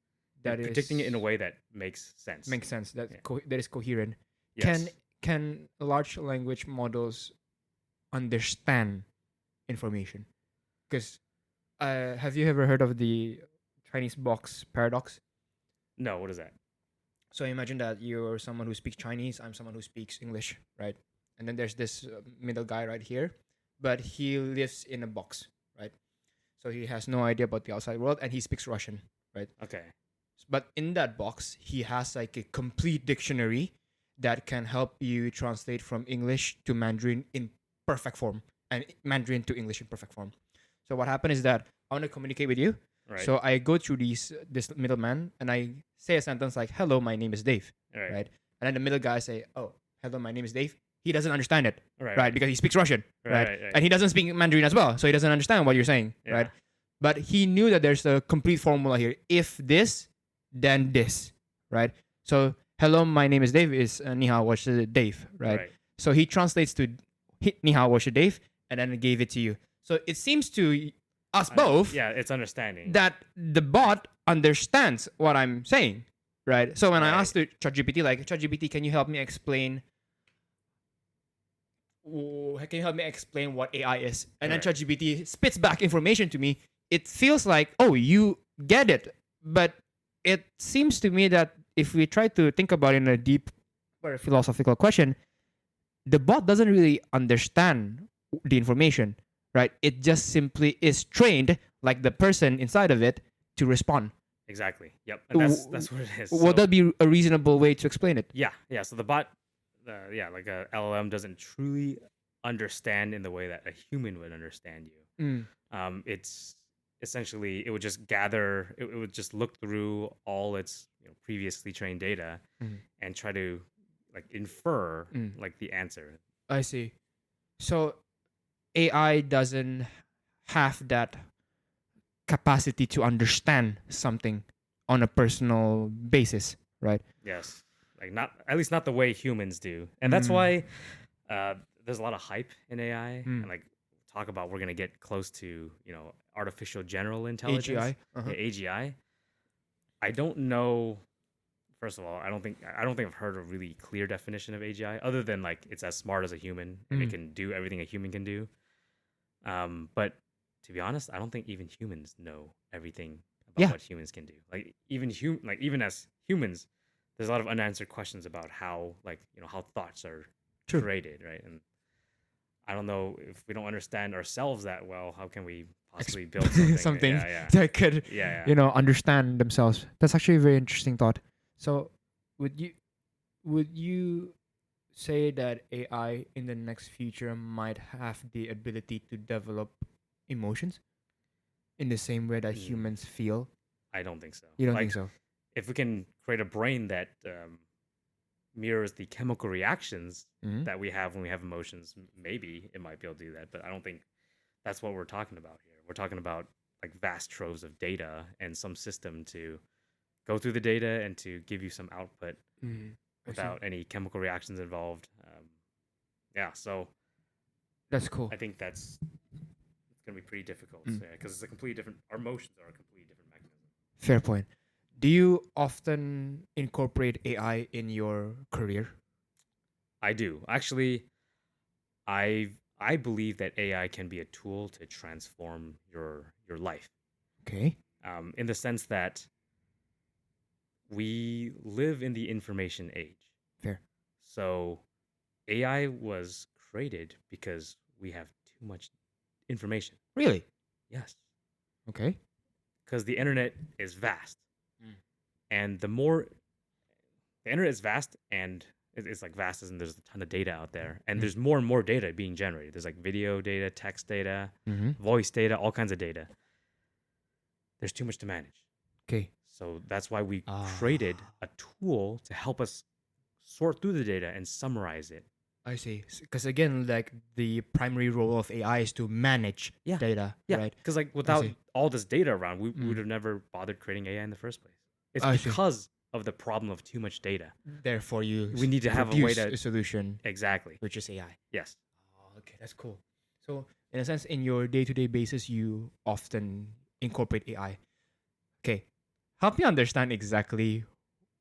that And is predicting it in a way that makes sense. makes sense. That Yeah. that is coherent. Yes. Can large language models understand information? Because have you ever heard of the Chinese box paradox? No, what is that? So imagine that you're someone who speaks Chinese, I'm someone who speaks English, right? And then there's this middle guy right here, but he lives in a box, right? So he has no idea about the outside world and he speaks Russian, right? Okay. But in that box, he has like a complete dictionary that can help you translate from English to Mandarin in perfect form and Mandarin to English in perfect form. So what happened is that I want to communicate with you. Right. So I go through this middleman and I say a sentence like, "Hello, my name is Dave," right? And then the middle guy say, "Oh, hello, my name is Dave." He doesn't understand it, right? Because he speaks Russian, right? And he doesn't speak Mandarin as well, so he doesn't understand what you're saying, right? But he knew that there's a complete formula here. If this, then this, right? So hello, my name is Dave is 你好，我是 Dave, right? So he translates to 你好，我是 Dave, and then gave it to you. So it seems to us both, yeah, it's understanding that the bot understands what I'm saying, right? So when I asked to ChatGPT, like, ChatGPT, can you help me explain? Can you help me explain what AI is? And then ChatGPT spits back information to me. It feels like, oh, you get it, but it seems to me that if we try to think about it in a deep or philosophical question, the bot doesn't really understand the information, right? It just simply is trained like the person inside of it to respond. Exactly. Yep. And that's what it is. Would that be a reasonable way to explain it? Yeah. Yeah. So the bot, like a LLM doesn't truly understand in the way that a human would understand you. It's essentially it would just gather, it would just look through all its previously trained data and try to like infer like the answer. I see. So AI doesn't have that capacity to understand something on a personal basis, right? Yes. Like not at least not the way humans do. And that's why there's a lot of hype in AI and like talk about we're gonna get close to, artificial general intelligence. AGI. Yeah, AGI. I don't know. First of all, I don't think I've heard a really clear definition of AGI other than like it's as smart as a human and it can do everything a human can do. But to be honest, I don't think even humans know everything about what humans can do. Like even as humans, there's a lot of unanswered questions about how, like, how thoughts are True. created, right? And I don't know, if we don't understand ourselves that well, how can we possibly build something? Something Yeah, that could, yeah. understand themselves. That's actually a very interesting thought. So, would you say that AI in the next future might have the ability to develop emotions in the same way that Mm. humans feel? I don't think so. You don't Like, think so? if we can create a brain that mirrors the chemical reactions Mhm. that we have when we have emotions, maybe it might be able to do that. But I don't think that's what we're talking about here. We're talking about like vast troves of data and some system to go through the data and to give you some output I see. without any chemical reactions involved. Yeah, so That's cool. I think it's gonna be pretty difficult. Mm. Yeah, because it's a completely different. Our emotions are a completely different mechanism. Fair point. Do you often incorporate AI in your career? I do actually. I believe that AI can be a tool to transform your life. Okay. In the sense that we live in the information age. Fair. So AI was created because we have too much information. Really? Yes. Okay. Because the internet is vast. Mm. And the internet is vast, and it's like vast as in there's a ton of data out there. And Mm. there's more and more data being generated. There's like video data, text data, Mm-hmm. voice data, all kinds of data. There's too much to manage. Okay. So that's why we created a tool to help us sort through the data and summarize it. I see. Because again, like the primary role of AI is to manage Yeah. data, Yeah, right? because like without see. all this data around, we Mm. would have never bothered creating AI in the first place. It's I see. because of the problem of too much data. Therefore, We need to have a way produce to a solution, exactly. which is AI. Yes. Oh, okay, that's cool. So, in a sense, in your day-to-day basis, you often incorporate AI. Okay, help me understand exactly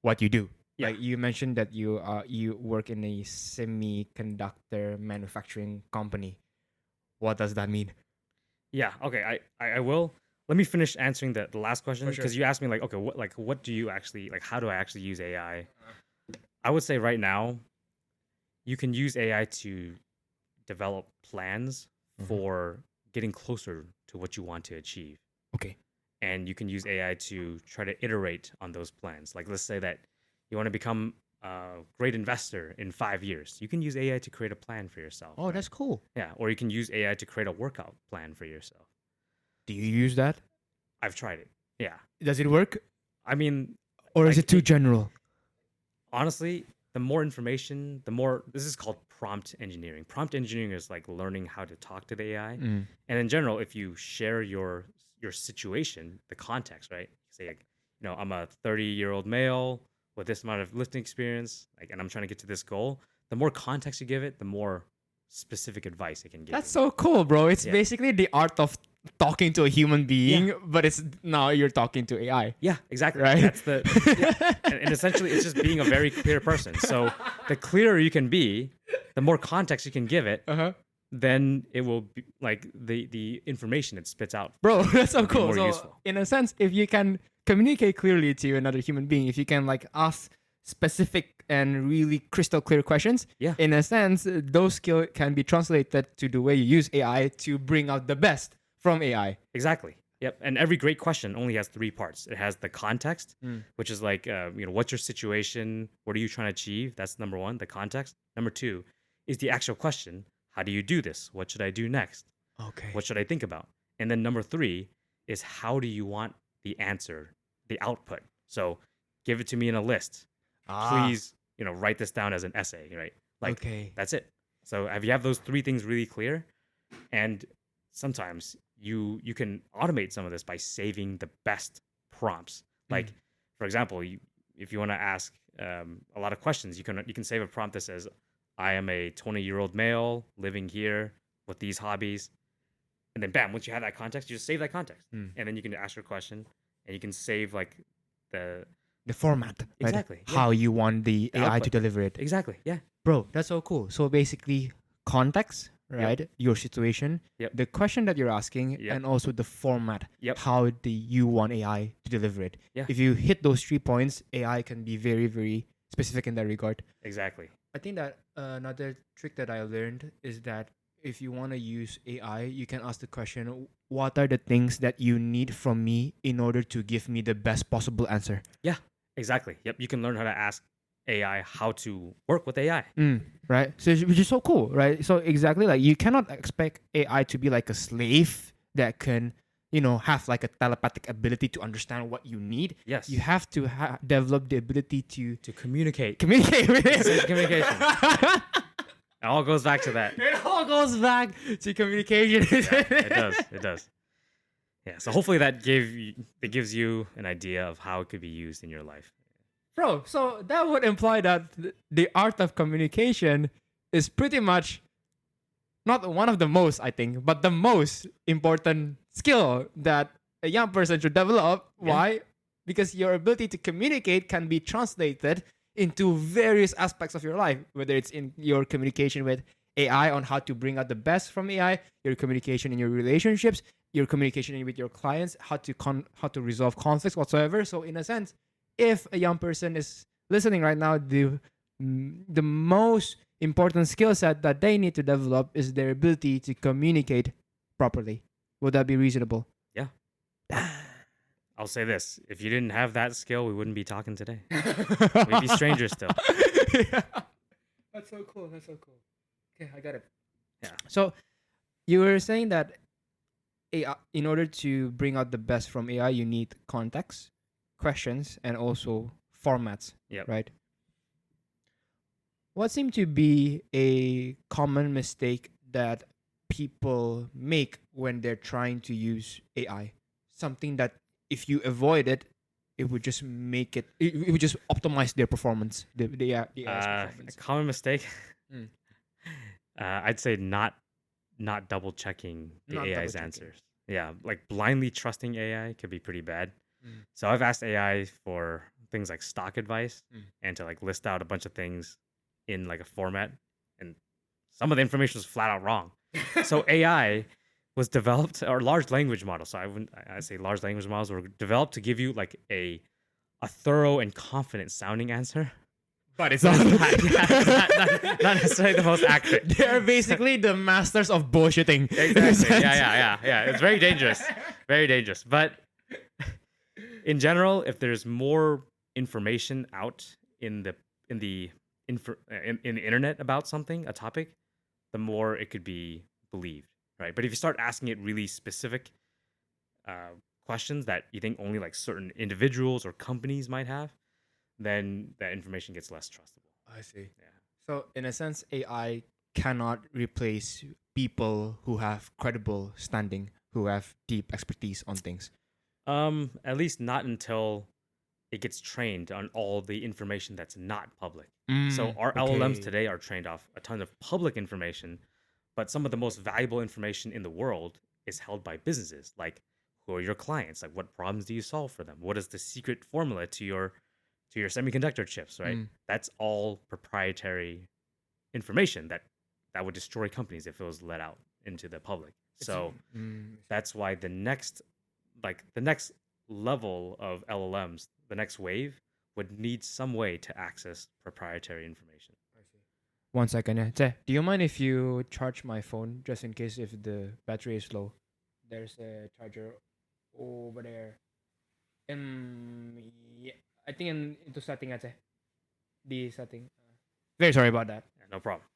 what you do. Yeah. Like you mentioned that you work in a semiconductor manufacturing company. What does that mean? Yeah. Okay. I will. Let me finish answering the last question For sure. because you asked me like, okay, what do you actually like? How do I actually use AI? I would say right now, you can use AI to develop plans Mhm. for getting closer to what you want to achieve. Okay. And you can use AI to try to iterate on those plans. Like, let's say that you want to become a great investor in 5 years. You can use AI to create a plan for yourself. Oh, right? that's cool. Yeah. Or you can use AI to create a workout plan for yourself. Do you use that? I've tried it. Yeah. Does it work, I mean, or is like, it too general? honestly, the more information, the more. This is called prompt engineering. Prompt engineering is like learning how to talk to the AI. Mm. And in general, if you share your situation, the context, right? Say like, I'm a 30-year-old male with this amount of lifting experience, like, and I'm trying to get to this goal. The more context you give it, the more specific advice it can give. That's you. so cool, bro. It's Yeah. basically the art of talking to a human being, but it's now you're talking to AI. Yeah, exactly. Right? That's the and essentially it's just being a very clear person. So the clearer you can be, the more context you can give it, Uh-huh. then it will be like the information it spits out. Bro, that's so will be cool. more So, useful. in a sense, if you can communicate clearly to another human being, if you can like ask specific and really crystal clear questions, Yeah. in a sense, those skills can be translated to the way you use AI to bring out the best from AI. Exactly. Yep. And every great question only has 3 parts. It has the context, Mm. which is like, what's your situation? What are you trying to achieve? That's number 1, the context. Number 2 is the actual question. How do you do this? What should I do next? Okay. What should I think about? And then number 3 is how do you want the answer, the output? So give it to me in a list. Please, write this down as an essay, right? Like, Okay. that's it. So if you have those 3 things really clear, and sometimes you can automate some of this by saving the best prompts. Like, for example, if you want to ask a lot of questions, you can save a prompt that says, I am a 20-year-old male living here with these hobbies. And then bam, once you have that context, you just save that context. Mm. And then you can ask your question and you can save like the format. Right? Exactly, yeah. How you want the AI to output. deliver it. Exactly. Yeah. Bro, that's so cool. So basically, context, right? Your situation, Yep. the question that you're asking, Yep. and also the format, Yep. how you want AI to deliver it. Yeah. If you hit those 3 points, AI can be very, very specific in that regard. Exactly. I think that another trick that I learned is that if you want to use AI, you can ask the question, what are the things that you need from me in order to give me the best possible answer? Exactly. Yep. You can learn how to ask AI how to work with AI. Right? So, which is so cool, right? So, exactly, like, you cannot expect AI to be like a slave that can, have like a telepathic ability to understand what you need. Yes. You have to develop the ability to to communicate. communicate with It's it. communication. It all goes back to that. It all goes back to communication. Yeah, it does. It does. Yeah. So hopefully that gives you an idea of how it could be used in your life. Bro, so that would imply that the art of communication is pretty much not one of the most, I think, but the most important skill that a young person should develop. Yeah. Why? Because your ability to communicate can be translated into various aspects of your life, whether it's in your communication with AI on how to bring out the best from AI, your communication in your relationships, your communication with your clients, how to resolve conflicts whatsoever. So in a sense, if a young person is listening right now, the most important skill set that they need to develop is their ability to communicate properly. Would that be reasonable? Yeah. I'll say this: if you didn't have that skill, we wouldn't be talking today. We'd be strangers still. Yeah. That's so cool. That's so cool. Okay, I got it. Yeah. So you were saying that AI, in order to bring out the best from AI, you need context, questions, and also formats. Yep. Right. What seemed to be a common mistake that people make when they're trying to use AI? Something that if you avoid it, it would just make it would just optimize their performance. The AI's A performance. common mistake. Mm. I'd say not double checking the Not AI's double-checking. answers. Yeah, like blindly trusting AI could be pretty bad. Mm. So I've asked AI for things like stock advice Mm. and to like list out a bunch of things in like a format, and some of the information was flat out wrong. So AI was developed, or large language models. So I say large language models were developed to give you like a thorough and confident sounding answer. But it's But not. it's not necessarily the most accurate. They're basically the masters of bullshitting. Exactly. Yeah. It's very dangerous. Very dangerous. But in general, if there's more information out in the internet about something, a topic, the more it could be believed, right? But if you start asking it really specific questions that you think only like certain individuals or companies might have, then that information gets less trustable. I see. Yeah. So in a sense, AI cannot replace people who have credible standing, who have deep expertise on things. At least not until it gets trained on all the information that's not public. So our LLMs today are trained off a ton of public information, but some of the most valuable information in the world is held by businesses. Like, who are your clients? Like, what problems do you solve for them? What is the secret formula to your semiconductor chips, right? That's all proprietary information that would destroy companies if it was let out into the public. So that's why the next level of LLMs, the next wave, would need some way to access proprietary information. 1 second. Yeah. Che, do you mind if you charge my phone just in case if the battery is low? There's a charger over there. Yeah, I think into setting aja. The setting. Very sorry about that. Yeah, no problem.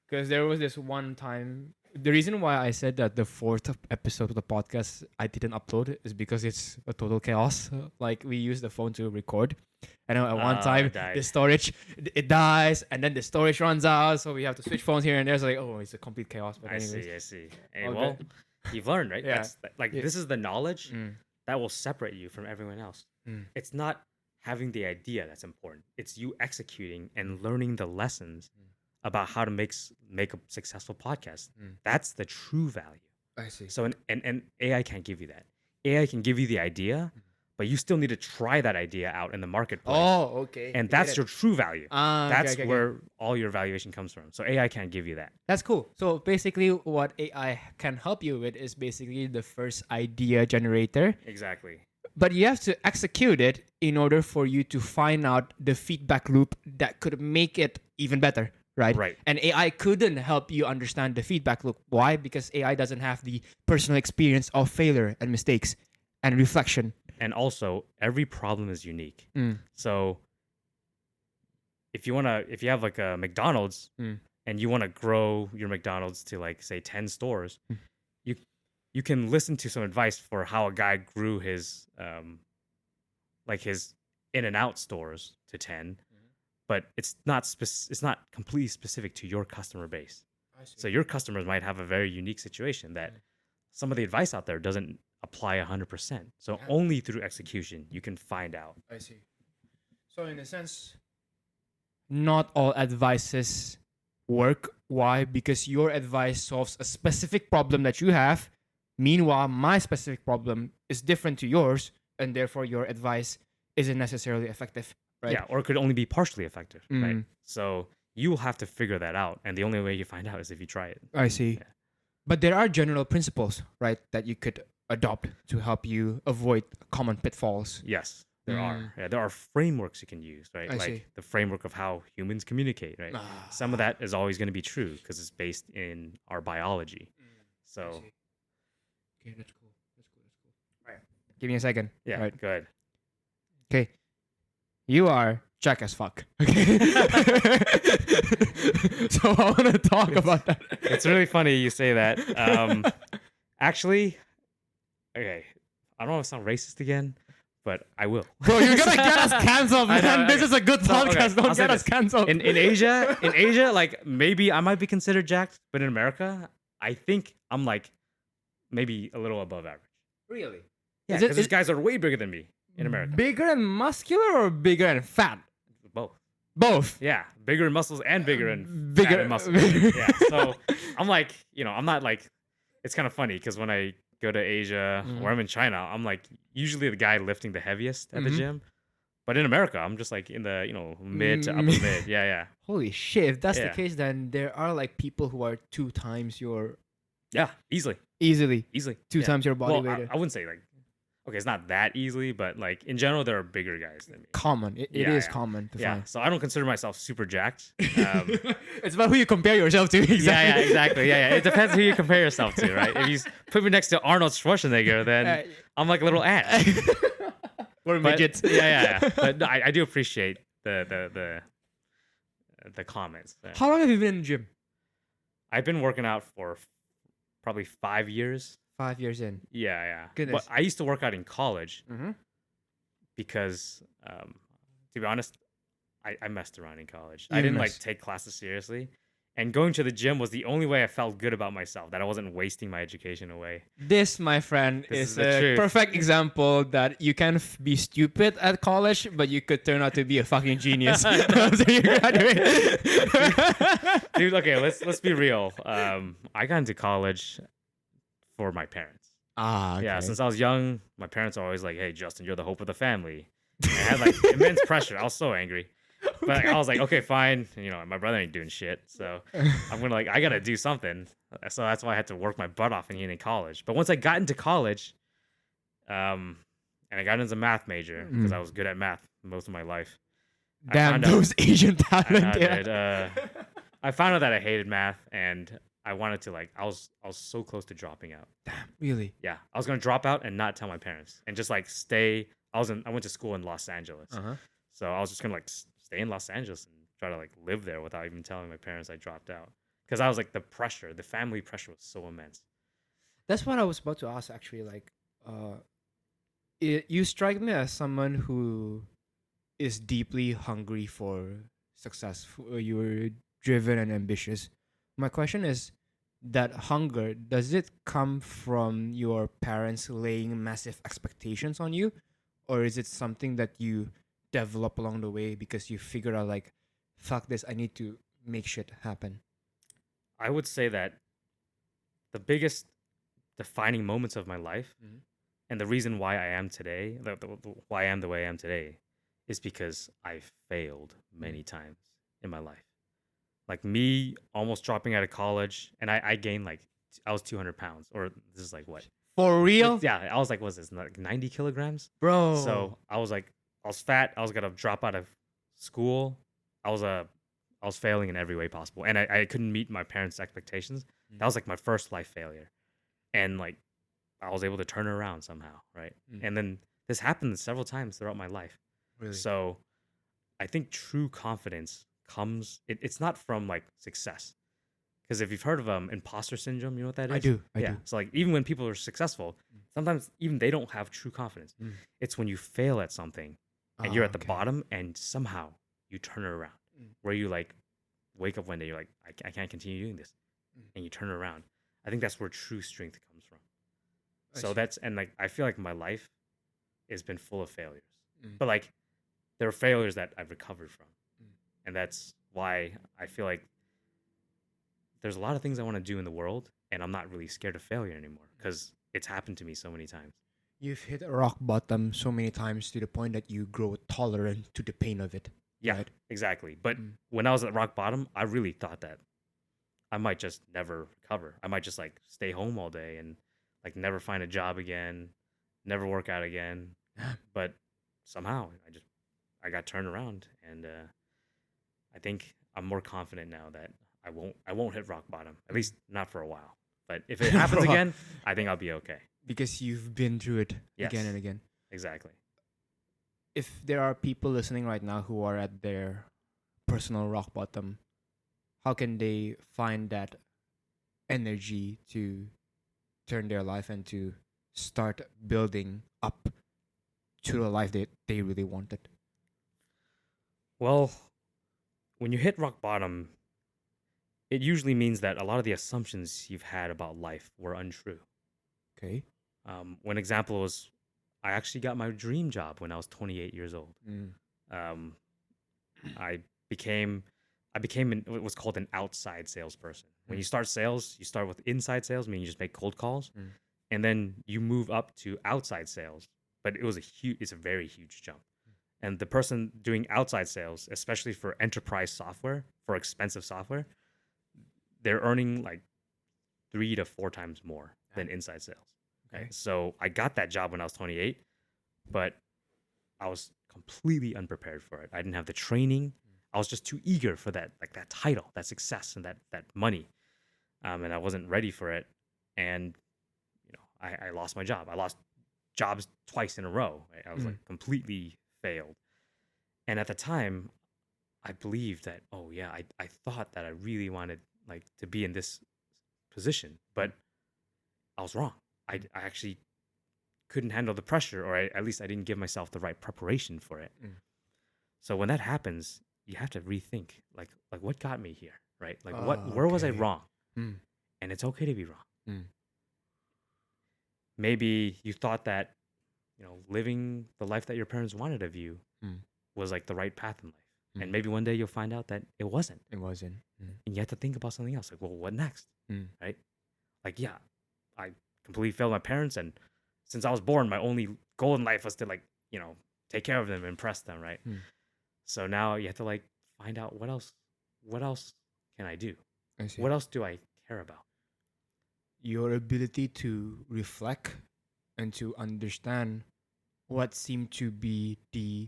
Because there was this one time. The reason why I said that the 4th episode of the podcast I didn't upload is because it's a total chaos. Like, we use the phone to record, and at one time it died. the storage it dies, and then the storage runs out, so we have to switch phones here and there. So like, oh, it's a complete chaos. But I anyways, see. Hey, all well, good. you've learned, right? Yeah. That's like Yeah. this is the knowledge Mm. that will separate you from everyone else. It's not having the idea that's important. It's you executing and learning the lessons about how to make a successful podcast. That's the true value. I see. So and AI can't give you that. AI can give you the idea, but you still need to try that idea out in the marketplace. Oh, okay. And that's your true value. That's Okay. where all your valuation comes from. So AI can't give you that. That's cool. So basically, what AI can help you with is basically the first idea generator, Exactly. but you have to execute it in order for you to find out the feedback loop that could make it even better, right? Right. And AI couldn't help you understand the feedback loop. Why? Because AI doesn't have the personal experience of failure and mistakes and reflection. And also, every problem is unique. Mm. So if you have like a McDonald's and you want to grow your McDonald's to like say 10 stores, you can listen to some advice for how a guy grew his like his In-N-Out stores to 10, but it's not completely specific to your customer base. So your customers might have a very unique situation that some of the advice out there doesn't apply 100%. So only through execution you can find out. I see. So in a sense, not all advices work. Why? Because your advice solves a specific problem that you have. Meanwhile, my specific problem is different to yours, and therefore your advice isn't necessarily effective, right? Yeah, or it could only be partially effective, right? Mm. So you'll have to figure that out, and the only way you find out is if you try it. I see. Yeah. But there are general principles, right, that you could adopt to help you avoid common pitfalls. Yes, there are. Yeah, there are frameworks you can use, right? I Like see. the framework of how humans communicate, right? Some of that is always going to be true because it's based in our biology. So Okay, that's cool. All right. Give me a second. yeah, Right. good. Okay. You are Jack as fuck. Okay. So I want to talk about that. It's really funny you say that. Actually, okay, I don't want to sound racist again, but I will. Bro, you're gonna get us canceled, I man. know, This okay. is a good So, okay, podcast. I'll Don't say get us this. canceled. In Asia, like maybe I might be considered jacked, but in America, I think I'm like maybe a little above average. Really? Yeah, Is it- because these is- guys are way bigger than me in America. Bigger and muscular or bigger and fat? Both. Both. Yeah, bigger in muscles and bigger in Bigger- fat and muscles. Yeah, so I'm like, I'm not like. It's kind of funny because when I go to Asia or I'm in China, I'm like usually the guy lifting the heaviest at the gym. But in America, I'm just like in the mid to upper mid. Yeah. Holy shit! If that's the Yeah. case, then there are like people who are 2 times your Yeah, easily. easily Two 2 times your body Well, weight. I wouldn't say like, okay, it's not that easily, but like in general, there are bigger guys than me. Common. It Yeah, is yeah. common to Yeah, find. so I don't consider myself super jacked. It's about who you compare yourself to. Exactly. Yeah, exactly. Yeah. It depends who you compare yourself to, right? If you put me next to Arnold Schwarzenegger, then I'm like a little ant. We're But, midgets. yeah. But no, I do appreciate the comments. How long have you been in the gym? I've been working out for probably 5 years. 5 years in. Yeah. Goodness. But I used to work out in college Mm-hmm. because, to be honest, I messed around in college. You I didn't like messed. take classes seriously. And going to the gym was the only way I felt good about myself, that I wasn't wasting my education away. This, my friend, This is is the a truth. perfect example that you can be stupid at college, but you could turn out to be a fucking genius after you graduate. Dude, okay, let's be real. I got into college for my parents. Okay. Yeah, since I was young, my parents are always like, "Hey, Justin, you're the hope of the family." And I had like immense pressure. I was so angry, but I was like, "Okay, fine." And, my brother ain't doing shit, so I'm gonna I gotta do something. So that's why I had to work my butt off in college. But once I got into college, and I got into math major because I was good at math most of my life. I Damn, found out- those Asian I talent. know, Yeah. dude. I found out that I hated math, and I wanted to I was so close to dropping out. Really? Yeah, I was gonna drop out and not tell my parents, and just stay. I went to school in Los Angeles, Uh-huh. so I was just gonna stay in Los Angeles and try to live there without even telling my parents I dropped out, because I was the family pressure was so immense. That's what I was about to ask, actually. You strike me as someone who is deeply hungry for success. You're driven and ambitious. My question is, that hunger, does it come from your parents laying massive expectations on you? Or is it something that you develop along the way because you figure out fuck this, I need to make shit happen? I would say that the biggest defining moments of my life Mhm. And the reason why I am today, why I am the way I am today, is because I failed many times in my life. Like me almost dropping out of college, and I gained like I was 200 pounds, or this is like what? For real? Yeah, I was like, what's this? Like 90 kilograms? Bro. So I was like, I was fat. I was gonna drop out of school. I was failing in every way possible, and I couldn't meet my parents' expectations. That was like my first life failure, and like I was able to turn it around somehow, right? And then this happened several times throughout my life. Really? So I think true confidence comes. It's not from like success, because if you've heard of imposter syndrome, you know what that is? I do. I Yeah. do. So like even when people are successful, sometimes even they don't have true confidence. It's when you fail at something and you're at the Okay. bottom and somehow you turn it around, where you like wake up one day, you're like, I can't continue doing this, and you turn it around. I think that's where true strength comes from. So that's, and like I feel like my life has been full of failures, but like there are failures that I've recovered from, and that's why I feel like there's a lot of things I want to do in the world, and I'm not really scared of failure anymore because it's happened to me so many times. You've hit rock bottom so many times to the point that you grow tolerant to the pain of it. Yeah, Right. exactly. But when I was at rock bottom, I really thought that I might just never recover. I might just like stay home all day and like never find a job again, never work out again. But somehow I got turned around, and I think I'm more confident now that I won't hit rock bottom, at least not for a while. But if it happens again, I think I'll be okay. Because you've been through it again Yes. and again. Exactly. If there are people listening right now who are at their personal rock bottom, how can they find that energy to turn their life and to start building up to the life that they really wanted? Well, when you hit rock bottom, it usually means that a lot of the assumptions you've had about life were untrue. Okay. One example was I actually got my dream job when I was 28 years old. Mm. I became what's called an outside salesperson. When you start sales, you start with inside sales, meaning you just make cold calls, and then you move up to outside sales. But it's a very huge jump. And the person doing outside sales, especially for enterprise software, for expensive software, they're earning like 3 to 4 times more than inside sales. Okay. So I got that job when I was 28, but I was completely unprepared for it. I didn't have the training. I was just too eager for that, like that title, that success, and that money, and I wasn't ready for it. And you know, I lost my job. I lost jobs twice in a row. Right? I was like completely failed. And at the time, I believed that, oh yeah, I thought that I really wanted like to be in this position, but I was wrong. I actually couldn't handle the pressure, or at least I didn't give myself the right preparation for it. So when that happens, you have to rethink, like what got me here, right? Like where was I Okay. wrong? And it's okay to be wrong. Mm. Maybe you thought that, you know, living the life that your parents wanted of you was like the right path in life. And maybe one day you'll find out that it wasn't. It wasn't. And you have to think about something else. Like, well, what next? Mm. Right? Like, yeah, I completely failed my parents, and since I was born, my only goal in life was to like, you know, take care of them, impress them, right? So now you have to like find out what else can I do? I see. What else do I care about? Your ability to reflect and to understand what seemed to be the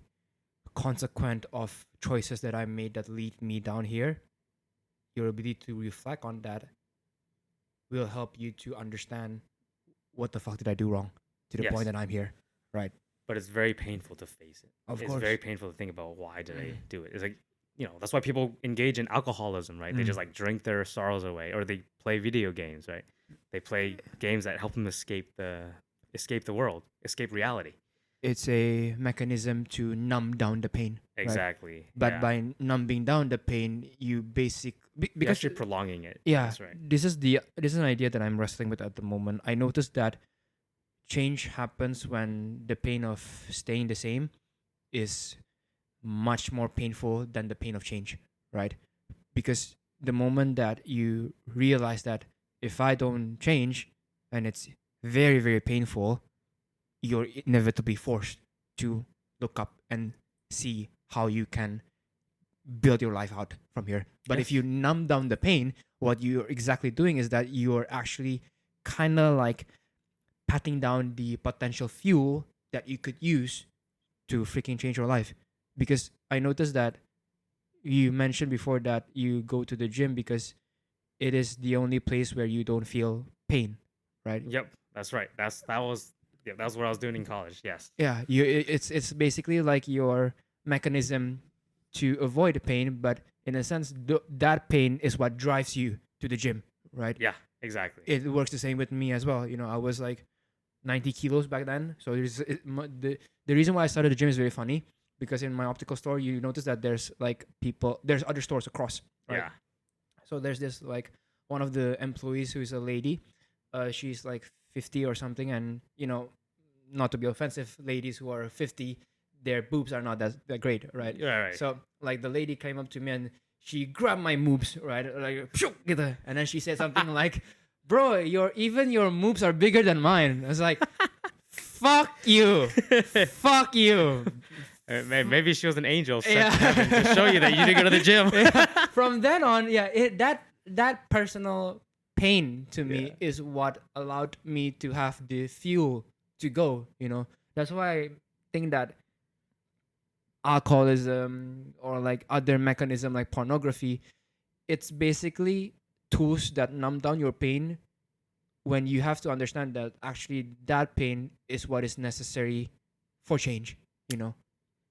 consequent of choices that I made that lead me down here. Your ability to reflect on that will help you to understand what the fuck did I do wrong to the Yes. point that I'm here. Right. But it's very painful to face it. Of It's course. very painful to think about why did I do it. It's like, you know, that's why people engage in alcoholism, right? They just like drink their sorrows away, or they play video games, right? They play games that help them escape the world, escape reality. It's a mechanism to numb down the pain. right? Exactly. But yeah. by numbing down the pain, you You're because actually prolonging it. yeah, That's right. this is an idea that I'm wrestling with at the moment. I noticed that change happens when the pain of staying the same is much more painful than the pain of change, right? Because the moment that you realize that if I don't change, and it's very, very painful, you're inevitably forced to look up and see how you can build your life out from here. But if Yes. you numb down the pain, what you're exactly doing is that you're actually kind of like patting down the potential fuel that you could use to freaking change your life. Because I noticed that you mentioned before that you go to the gym because it is the only place where you don't feel pain, right? Yep, that's right. That was what I was doing in college. Yes. Yeah, it's basically like your mechanism to avoid pain, but in a sense, that pain is what drives you to the gym, right? Yeah, exactly. It works the same with me as well. You know, I was like 90 kilos back then, so the reason why I started the gym is very funny because in my optical store, you notice that there's like there's other stores across, right? Yeah. So there's this like one of the employees who is a lady. She's like 50 or something, and you know, not to be offensive, ladies who are 50, their boobs are not that great, right? Yeah, right. So like the lady came up to me and she grabbed my moobs, right? Like, "Phew," gitu. And then she said something like, "Bro, even your moobs are bigger than mine." I was like, "Fuck you, fuck you." Maybe she was an angel sent Yeah. to heaven to show you that you didn't go to the gym. From then on, yeah, that personal pain to me Yeah. is what allowed me to have the fuel to go. You know, that's why I think that alcoholism or like other mechanism like pornography, it's basically tools that numb down your pain when you have to understand that actually that pain is what is necessary for change, you know.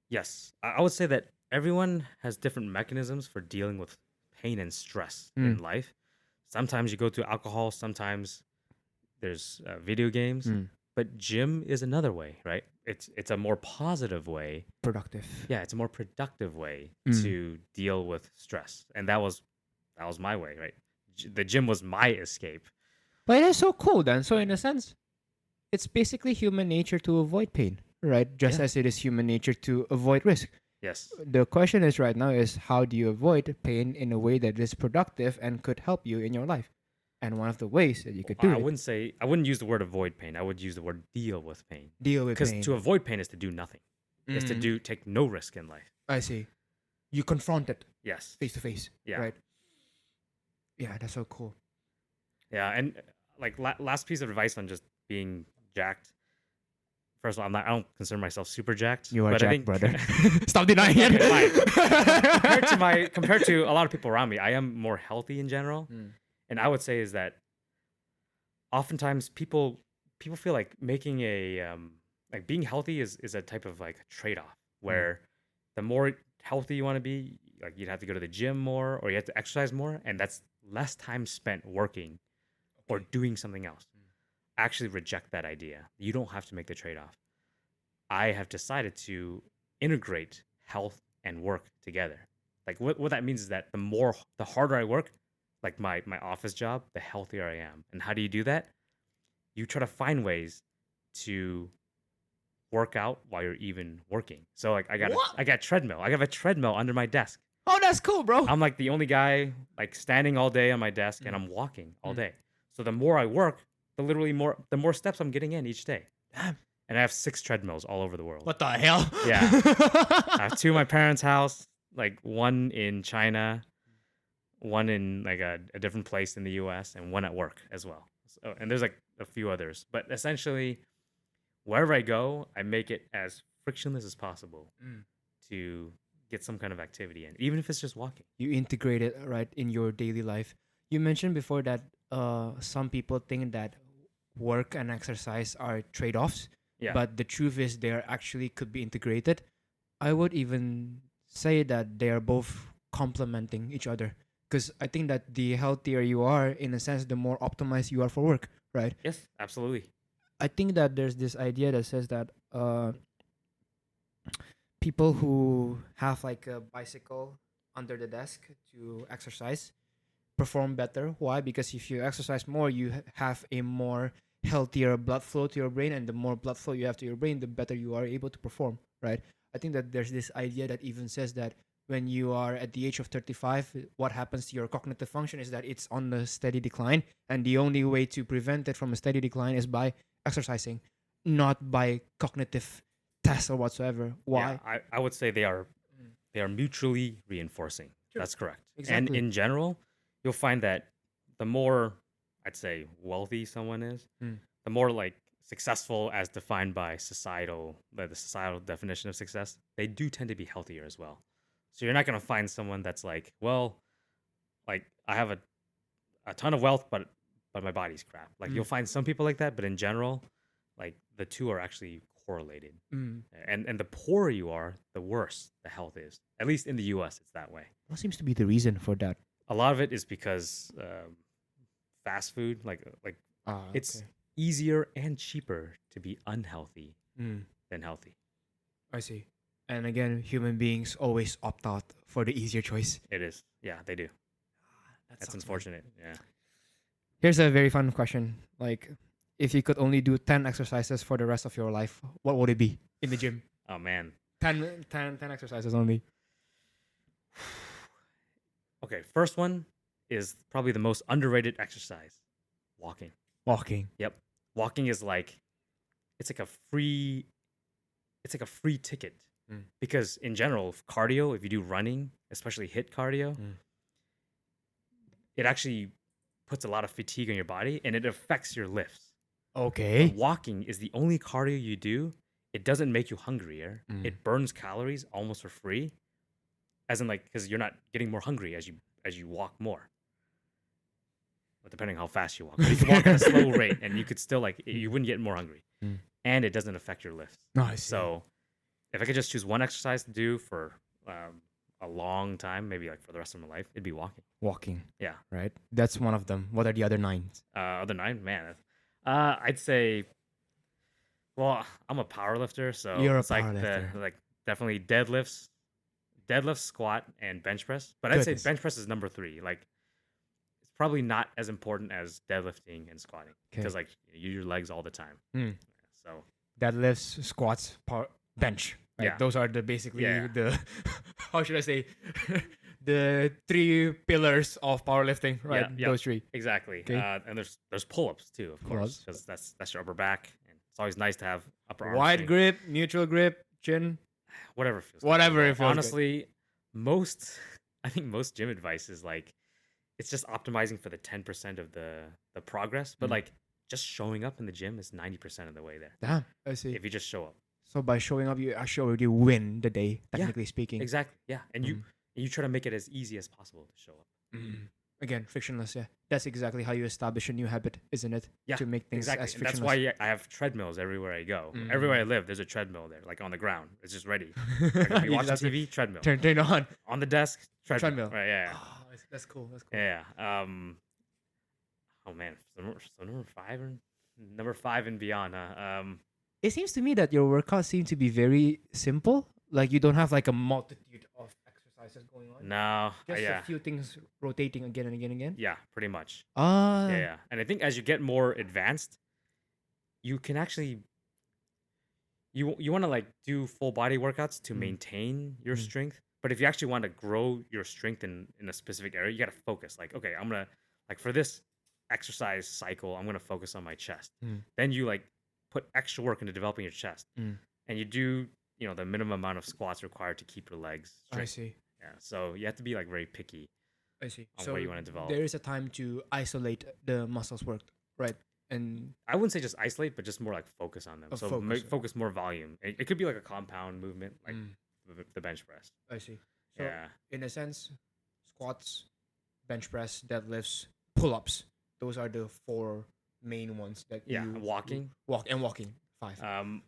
Yes, I would say that everyone has different mechanisms for dealing with pain and stress in life. Sometimes you go to alcohol, sometimes there's video games, but gym is another way, right? It's a more positive way. Productive. Yeah, it's a more productive way to deal with stress, and that was my way, right? The gym was my escape. But it's so cool then. So in a sense, it's basically human nature to avoid pain, right? Just Yeah. as it is human nature to avoid risk. Yes. The question is right now is how do you avoid pain in a way that is productive and could help you in your life? And one of the ways that you could do I it, wouldn't use the word avoid pain. I would use the word deal with pain. deal with Because pain. to avoid pain is to do nothing. Is to take no risk in life. I see. You confront it Yes. face to face. Yeah. Right. Yeah, that's so cool. Yeah, and like last piece of advice on just being jacked. First of all, I don't consider myself super jacked. You are but I jacked, think, brother. Stop denying it. Okay, compared to a lot of people around me, I am more healthy in general. And I would say is that oftentimes people feel like making a like being healthy is a type of like trade-off where the more healthy you want to be, like you'd have to go to the gym more or you have to exercise more, and that's less time spent working or doing something else. I actually reject that idea. You don't have to make the trade-off. I have decided to integrate health and work together. Like what that means is that the harder I work, like my office job, the healthier I am. And how do you do that? You try to find ways to work out while you're even working. So like I got treadmill. I have a treadmill under my desk. Oh, that's cool, bro. I'm like the only guy like standing all day on my desk and I'm walking all day. So the more I work, the more steps I'm getting in each day. Damn. And I have 6 treadmills all over the world. What the hell? Yeah. I have 2 at my parents' house, like one in China, one in like a different place in the US, and one at work as well. So, and there's like a few others. But essentially, wherever I go, I make it as frictionless as possible to get some kind of activity in, even if it's just walking. You integrate it right in your daily life. You mentioned before that some people think that work and exercise are trade-offs. Yeah. But the truth is they are actually could be integrated. I would even say that they are both complementing each other. Because I think that the healthier you are, in a sense, the more optimized you are for work, right? Yes, absolutely. I think that there's this idea that says that people who have like a bicycle under the desk to exercise perform better. Why? Because if you exercise more, you have a more healthier blood flow to your brain, and the more blood flow you have to your brain, the better you are able to perform, right? I think that there's this idea that even says that when you are at the age of 35, what happens to your cognitive function is that it's on a steady decline, and the only way to prevent it from a steady decline is by exercising. not by cognitive tests or whatsoever. Why? Yeah, I would say they are mutually reinforcing. Sure. That's correct. Exactly. And in general, you'll find that the more, I'd say, wealthy someone is, the more like successful as defined by the societal definition of success, they do tend to be healthier as well. So you're not gonna find someone that's like, well, like I have a ton of wealth, but my body's crap. Like you'll find some people like that, but in general, like the two are actually correlated. And the poorer you are, the worse the health is. At least in the U.S., it's that way. What seems to be the reason for that? A lot of it is because fast food, it's easier and cheaper to be unhealthy than healthy. I see. And again, human beings always opt out for the easier choice. It is. Yeah, they do. That's sucks, man. unfortunate. Yeah. Here's a very fun question. Like, if you could only do 10 exercises for the rest of your life, what would it be in the gym? Oh, man. 10 exercises only. Okay, first one is probably the most underrated exercise. Walking. Walking. Yep. Walking is like it's like a free ticket. Because in general, cardio, if you do running, especially HIIT cardio, it actually puts a lot of fatigue on your body and it affects your lifts. Okay. But walking is the only cardio you do. It doesn't make you hungrier. It burns calories almost for free. As in like because you're not getting more hungry as you walk more. But depending on how fast you walk. But you can walk at a slow rate and you could still like you wouldn't get more hungry. And it doesn't affect your lifts. Nice. So if I could just choose one exercise to do for a long time, maybe like for the rest of my life, it'd be walking. Walking. Yeah. Right? That's one of them. What are the other 9? Other 9, man. I'd say, well, I'm a power lifter, so You're a it's like powerlifter. like definitely deadlifts, squat, and bench press. But I'd Goodness. say bench press is number 3. Like it's probably not as important as deadlifting and squatting because like you use your legs all the time. So Deadlifts, squats, bench. Right? Yeah. Those are the basically Yeah. the how should I say the 3 pillars of powerlifting, right? Yeah, Those 3. exactly. Okay. And there's pull-ups too, of course, Pull-ups. because that's your upper back, and it's always nice to have upper arm Wide strength. grip, neutral grip, chin. Whatever feels. Whatever comfortable. it feels good. Honestly, I think most gym advice is like, it's just optimizing for the 10% of the progress, but like just showing up in the gym is 90% of the way there. Damn, I see. If you just show up. So by showing up, you actually already win the day, technically speaking. Exactly. Yeah, and you try to make it as easy as possible to show up. Again, frictionless. Yeah, that's exactly how you establish a new habit, isn't it? Yeah, to make things exactly. as And that's frictionless. why I have treadmills everywhere I go. Everywhere I live, there's a treadmill there, like on the ground. It's just ready. Like, if you You watch just have to TV, treadmill. Turn it on. On the desk, treadmill. Treadmill. Right, yeah. Oh, that's cool. That's cool. Yeah. Oh man. So number 5 and beyond. It seems to me that your workouts seem to be very simple. Like you don't have like a multitude of exercises going on. No. Just Yeah. a few things rotating again and again and again. Yeah. Pretty much. Ah. Yeah. And I think as you get more advanced, you can actually you want to like do full body workouts to maintain your strength. But if you actually want to grow your strength in a specific area, you got to focus. Like, okay, I'm gonna like for this exercise cycle, I'm gonna focus on my chest. Then you like put extra work into developing your chest, and you do the minimum amount of squats required to keep your legs straight. I see. Yeah, so you have to be like very picky. I see. On So what you wanna develop. there is a time to isolate the muscles worked, right? And I wouldn't say just isolate, but just more like focus on them. A So focus. focus more volume. It could be like a compound movement, like the bench press. I see. So Yeah. in a sense, squats, bench press, deadlifts, pull-ups. Those are the 4 main ones that Yeah, you walking. Walking. 5.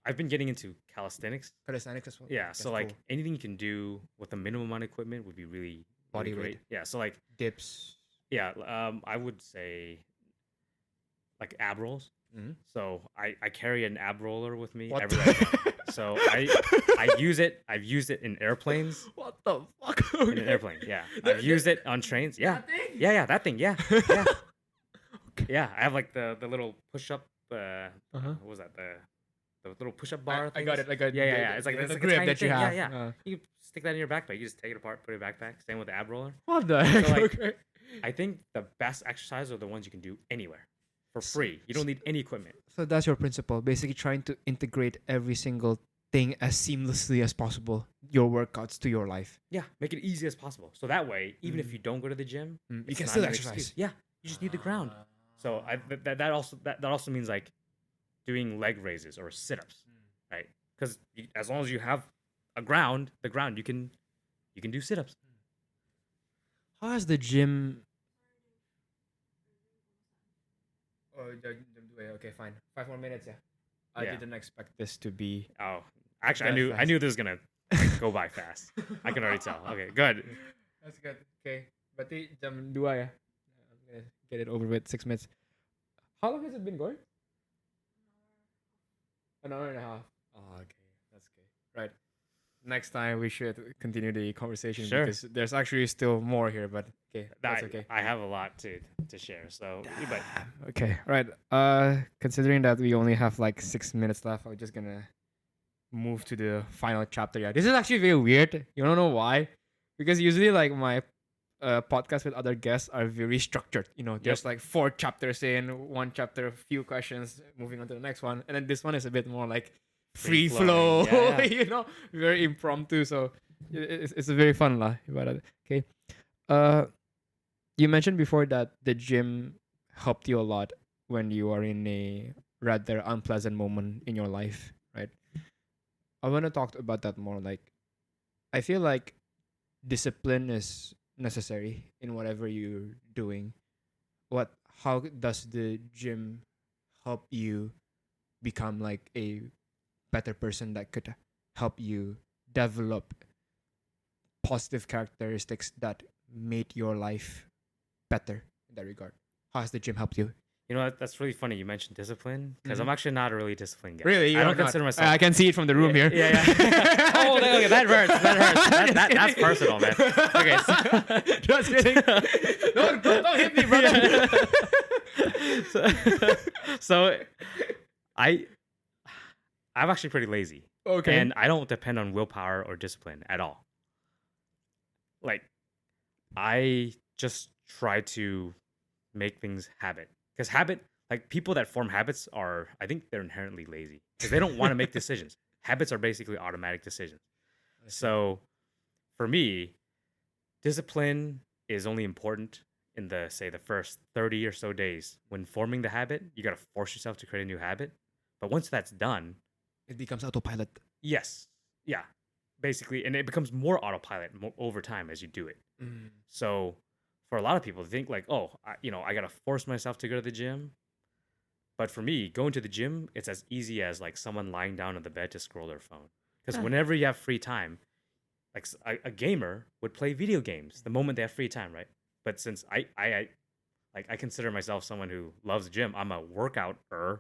I've been getting into calisthenics. Calisthenics as well. Yeah, That's so like cool. anything you can do with a minimum amount of equipment would be really Body great. weight. Yeah, so like Dips. yeah, I would say like ab rolls. So I carry an ab roller with me What everywhere. I the- go. So I use it. I've used it in airplanes. What the fuck? In an airplane, yeah. I've used it on trains. Yeah, That thing? yeah, that thing. Yeah, yeah. Yeah, I have like the little push up. What was that? The little push up bar. I got things? it. I got Yeah, yeah, yeah. It's like the it's like a grip tiny that you thing. have. Yeah, yeah. You can stick that in your backpack. You just take it apart, put it in your backpack. Same with the ab roller. What the heck? like, Okay. I think the best exercises are the ones you can do anywhere. for free. You don't need any equipment. So that's your principle, basically trying to integrate every single thing as seamlessly as possible, your workouts to your life. Yeah, make it easy as possible. So that way, even if you don't go to the gym, You it's can not still an exercise. excuse. Yeah, you just need the ground. So that also means like doing leg raises or sit-ups, right? Because as long as you have the ground, you can do sit-ups. How has the gym? Oh, okay, fine. 5 more minutes, yeah. I Yeah. didn't expect this to be. Oh, actually, That I knew this was gonna go by fast. I can already tell. Okay, good. That's good. Okay, berarti jam 2 ya. I'm gonna get it over with. 6 minutes. How long has it been going? An hour and a half. Oh, okay, that's good. Right. Next time we should continue the conversation Sure. because there's actually still more here, but okay, that's I, okay. I have a lot to share. So, but Okay, right. Considering that we only have like 6 minutes left, I'm just gonna move to the final chapter. Yeah, this is actually very weird. You don't know why? Because usually, like my podcasts with other guests are very structured. You know, there's like 4 chapters in one chapter, a few questions, moving on to the next one, and then this one is a bit more like free flow. Free-flowing, yeah. You know, very impromptu. So it's a very fun lah. Okay. You mentioned before that the gym helped you a lot when you are in a rather unpleasant moment in your life, right? I want to talk about that more. Like, I feel like discipline is necessary in whatever you're doing. How does the gym help you become like a better person that could help you develop positive characteristics that made your life better in that regard? How has the gym helped you? you know what? That's really funny. You mentioned discipline because I'm actually not a really disciplined guy. Really? I don't consider myself. I can see it from the room yeah, here. Yeah, yeah. Oh, okay, that hurts. That hurts. That's personal, man. Okay. Just kidding. Don't hit me, brother. So I'm actually pretty lazy. Okay. And I don't depend on willpower or discipline at all. Like, I just try to make things habit. Because like people that form habits I think they're inherently lazy. Because they don't want to make decisions. Habits are basically automatic decisions. So for me, discipline is only important in the first 30 or so days. When forming the habit, you got to force yourself to create a new habit. But once that's done, It becomes autopilot. yes. Yeah. Basically, and it becomes more autopilot over time as you do it. So for a lot of people, they think like, oh, I got to force myself to go to the gym. But for me, going to the gym, it's as easy as like someone lying down on the bed to scroll their phone. Because whenever you have free time, like a gamer would play video games the moment they have free time, right? But since I consider myself someone who loves the gym, I'm a workouter.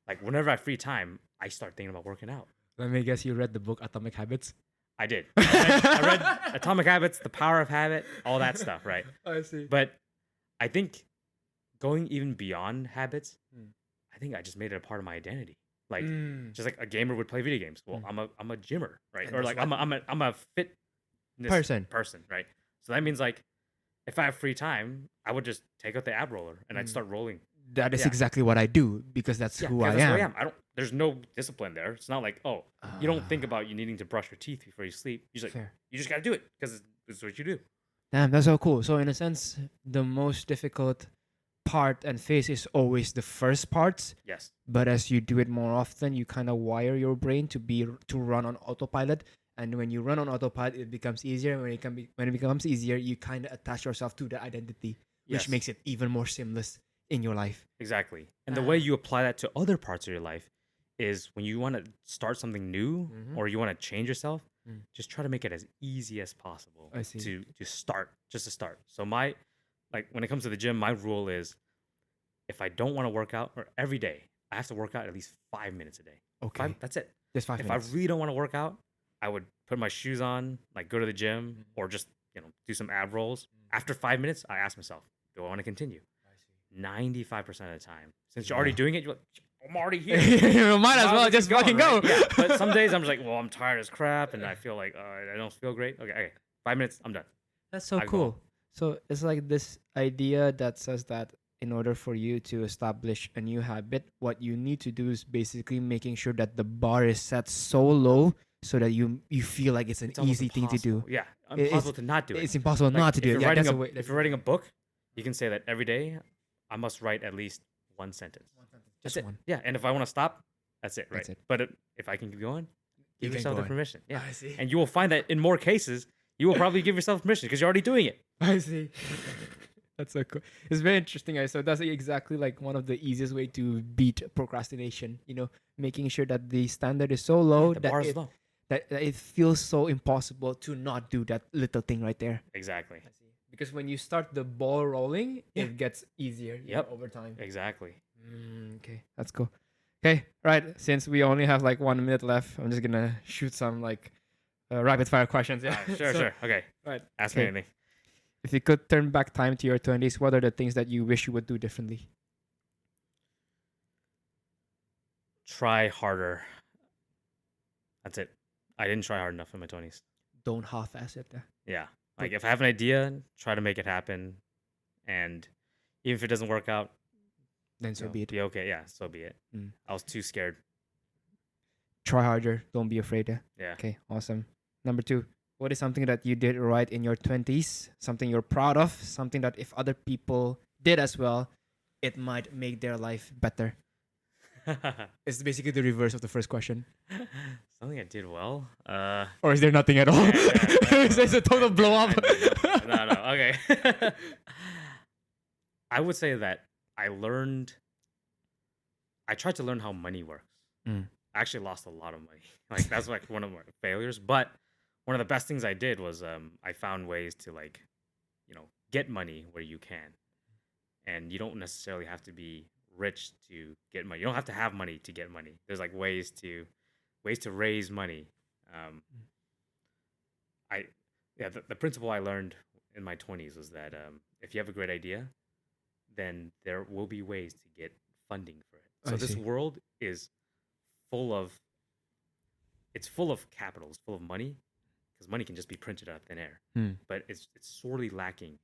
Like whenever I have free time, I start thinking about working out. Let me guess, you read the book Atomic Habits? I did. I read Atomic Habits, The Power of Habit, all that stuff, right? I see. But I think going even beyond habits, I think I just made it a part of my identity. Like just like a gamer would play video games. Well, I'm a gymmer, right? And Or that's like I'm a fit Person. right? So that means like if I have free time, I would just take out the ab roller and I'd start rolling. That is Yeah. exactly what I do because that's who 'cause I that's am. I don't. There's no discipline there. It's not like you don't think about you needing to brush your teeth before you sleep. You just like Fair. you just gotta do it because it's what you do. Damn, that's so cool. So in a sense, the most difficult part and phase is always the first parts. Yes. But as you do it more often, you kind of wire your brain to run on autopilot. And when you run on autopilot, it becomes easier. When it becomes easier, you kind of attach yourself to the identity, which Yes. makes it even more seamless in your life. Exactly. And the way you apply that to other parts of your life is when you want to start something new or you want to change yourself, just try to make it as easy as possible I see. to start, just to start. So when it comes to the gym, my rule is if I don't want to work out or every day, I have to work out at least 5 minutes a day. Okay, That's it. just 5 If minutes. I really don't want to work out, I would put my shoes on, like go to the gym or just, do some ab rolls. After 5 minutes, I ask myself, do I want to continue? 95% of the time. Since you're already doing it, you're like, I'm already here. You might as well Keep just going, fucking right? go. Yeah. But some days I'm just like, well, I'm tired as crap and I feel like I don't feel great. Okay. 5 minutes, I'm done. That's so I go cool. So it's like this idea that says that in order for you to establish a new habit, what you need to do is basically making sure that the bar is set so low so that you feel like it's an almost easy thing to do. impossible. Yeah, It- impossible to not do it. It's impossible Like, not to if do it. you're Yeah, writing that's a- a way. If you're writing a book, you can say that every day I must write at least one sentence. Just That's it. one. Yeah, and if I want to stop, that's it, right? That's it. But if I can keep going, You give can yourself go the on. permission. Yeah, I see. and you will find that in more cases, you will probably give yourself permission because you're already doing it. I see. That's so cool. It's very interesting. So that's exactly like one of the easiest way to beat procrastination. Making sure that the standard is so low The that bar is it, low. that it feels so impossible to not do that little thing right there. Exactly. Because when you start the ball rolling, Yeah. it gets easier Yep. over time. Exactly. Okay, that's cool. Okay, right. Since we only have like 1 minute left, I'm just gonna shoot some like rapid fire questions. Yeah, Sure, So, sure. Okay. Right. Ask me Okay. anything. If you could turn back time to your 20s, what are the things that you wish you would do differently? Try harder. That's it. I didn't try hard enough in my 20s. Don't half-ass it. Yeah. Like if I have an idea, try to make it happen. And even if it doesn't work out, Then so be it. be okay. Yeah, so be it. Mm. I was too scared. Try harder. Don't be afraid. Yeah. Okay, awesome. Number 2, what is something that you did right in your 20s? Something you're proud of? Something that if other people did as well, it might make their life better. It's basically the reverse of the first question. Something I did well. Or is there nothing at all? Yeah. It's a total blow up. No. Okay. I would say that I tried to learn how money works. Mm. I actually lost a lot of money. Like that's like one of my failures. But one of the best things I did was I found ways to like, get money where you can. And you don't necessarily have to be rich to get money. You don't have to have money to get money. There's like ways to raise money. The principle I learned in my 20s was that if you have a great idea, then there will be ways to get funding for it. So I this see. world is full of capital, it's full of money, because money can just be printed out of thin air. But it's sorely lacking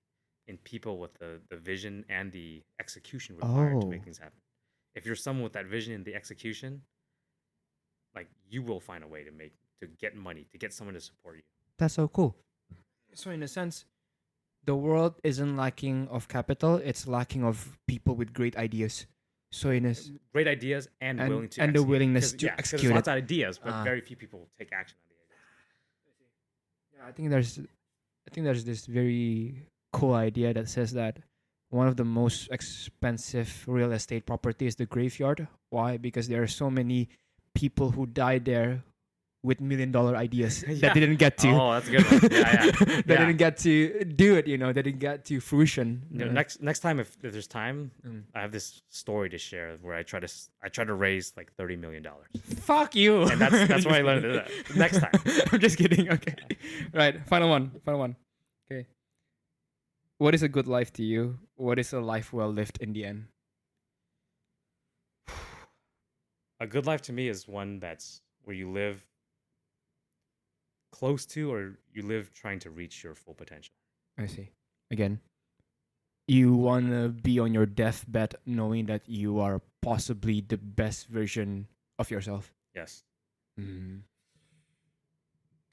in people with the vision and the execution required to make Oh. things happen. If you're someone with that vision and the execution, like you will find a way to get money, to get someone to support you. That's so cool. So in a sense, the world isn't lacking of capital; it's lacking of people with great ideas. So in a Great ideas and willing to and the execute. willingness 'Cause, to yeah, 'cause execute there's it. lots of ideas, but Ah. very few people take action on the ideas. Yeah, I think there's this very cool idea that says that one of the most expensive real estate property is the graveyard. Why? Because there are so many people who died there with $1 million ideas Yeah. that didn't get to. Oh, that's a good one. Yeah. That Yeah. didn't get to do it. They didn't get to fruition. Next time, if there's time, Mm. I have this story to share where I try to raise like $30 million. Fuck you. And that's where I learned Just it. kidding. Next time. I'm just kidding. Okay. Right. Final one. Okay. What is a good life to you? What is a life well lived in the end? A good life to me is one that's where you live close to, or you live trying to reach your full potential. I see. Again, you want to be on your deathbed knowing that you are possibly the best version of yourself. Yes.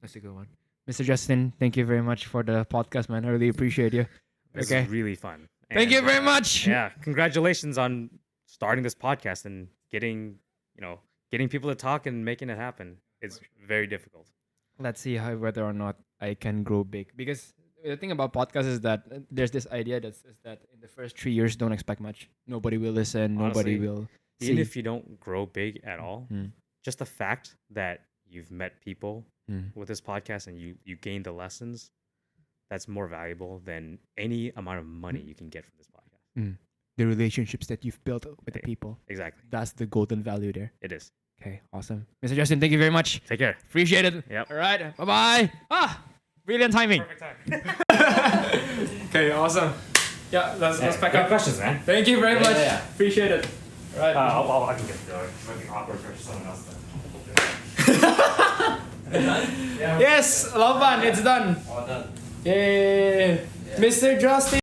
That's a good one. Mr. Justin, thank you very much for the podcast, man. I really appreciate you. This Okay. is really fun. Thank you And, very much. Yeah. Congratulations on starting this podcast and getting people to talk and making it happen. It's very difficult. Let's see whether or not I can grow big. Because the thing about podcasts is that there's this idea that says that in the first 3 years, don't expect much. Nobody will listen. Nobody Honestly, will Even see. if you don't grow big at all, just the fact that you've met people with this podcast and you gain the lessons, that's more valuable than any amount of money you can get from this podcast. The relationships that you've built with the people. Exactly. That's the golden value there. It is. Okay, awesome. Mr. Justin, thank you very much. Take care. Appreciate it. Yep. All right. Bye-bye. Brilliant timing. Perfect time. Okay, awesome. Yeah, let's pack Good up. questions, man. Thank you very much. yeah. Appreciate it. All right. I can get the door. It might be awkward for someone else. Yes, Laban, it's done. All done. Yay. Mr. Justin.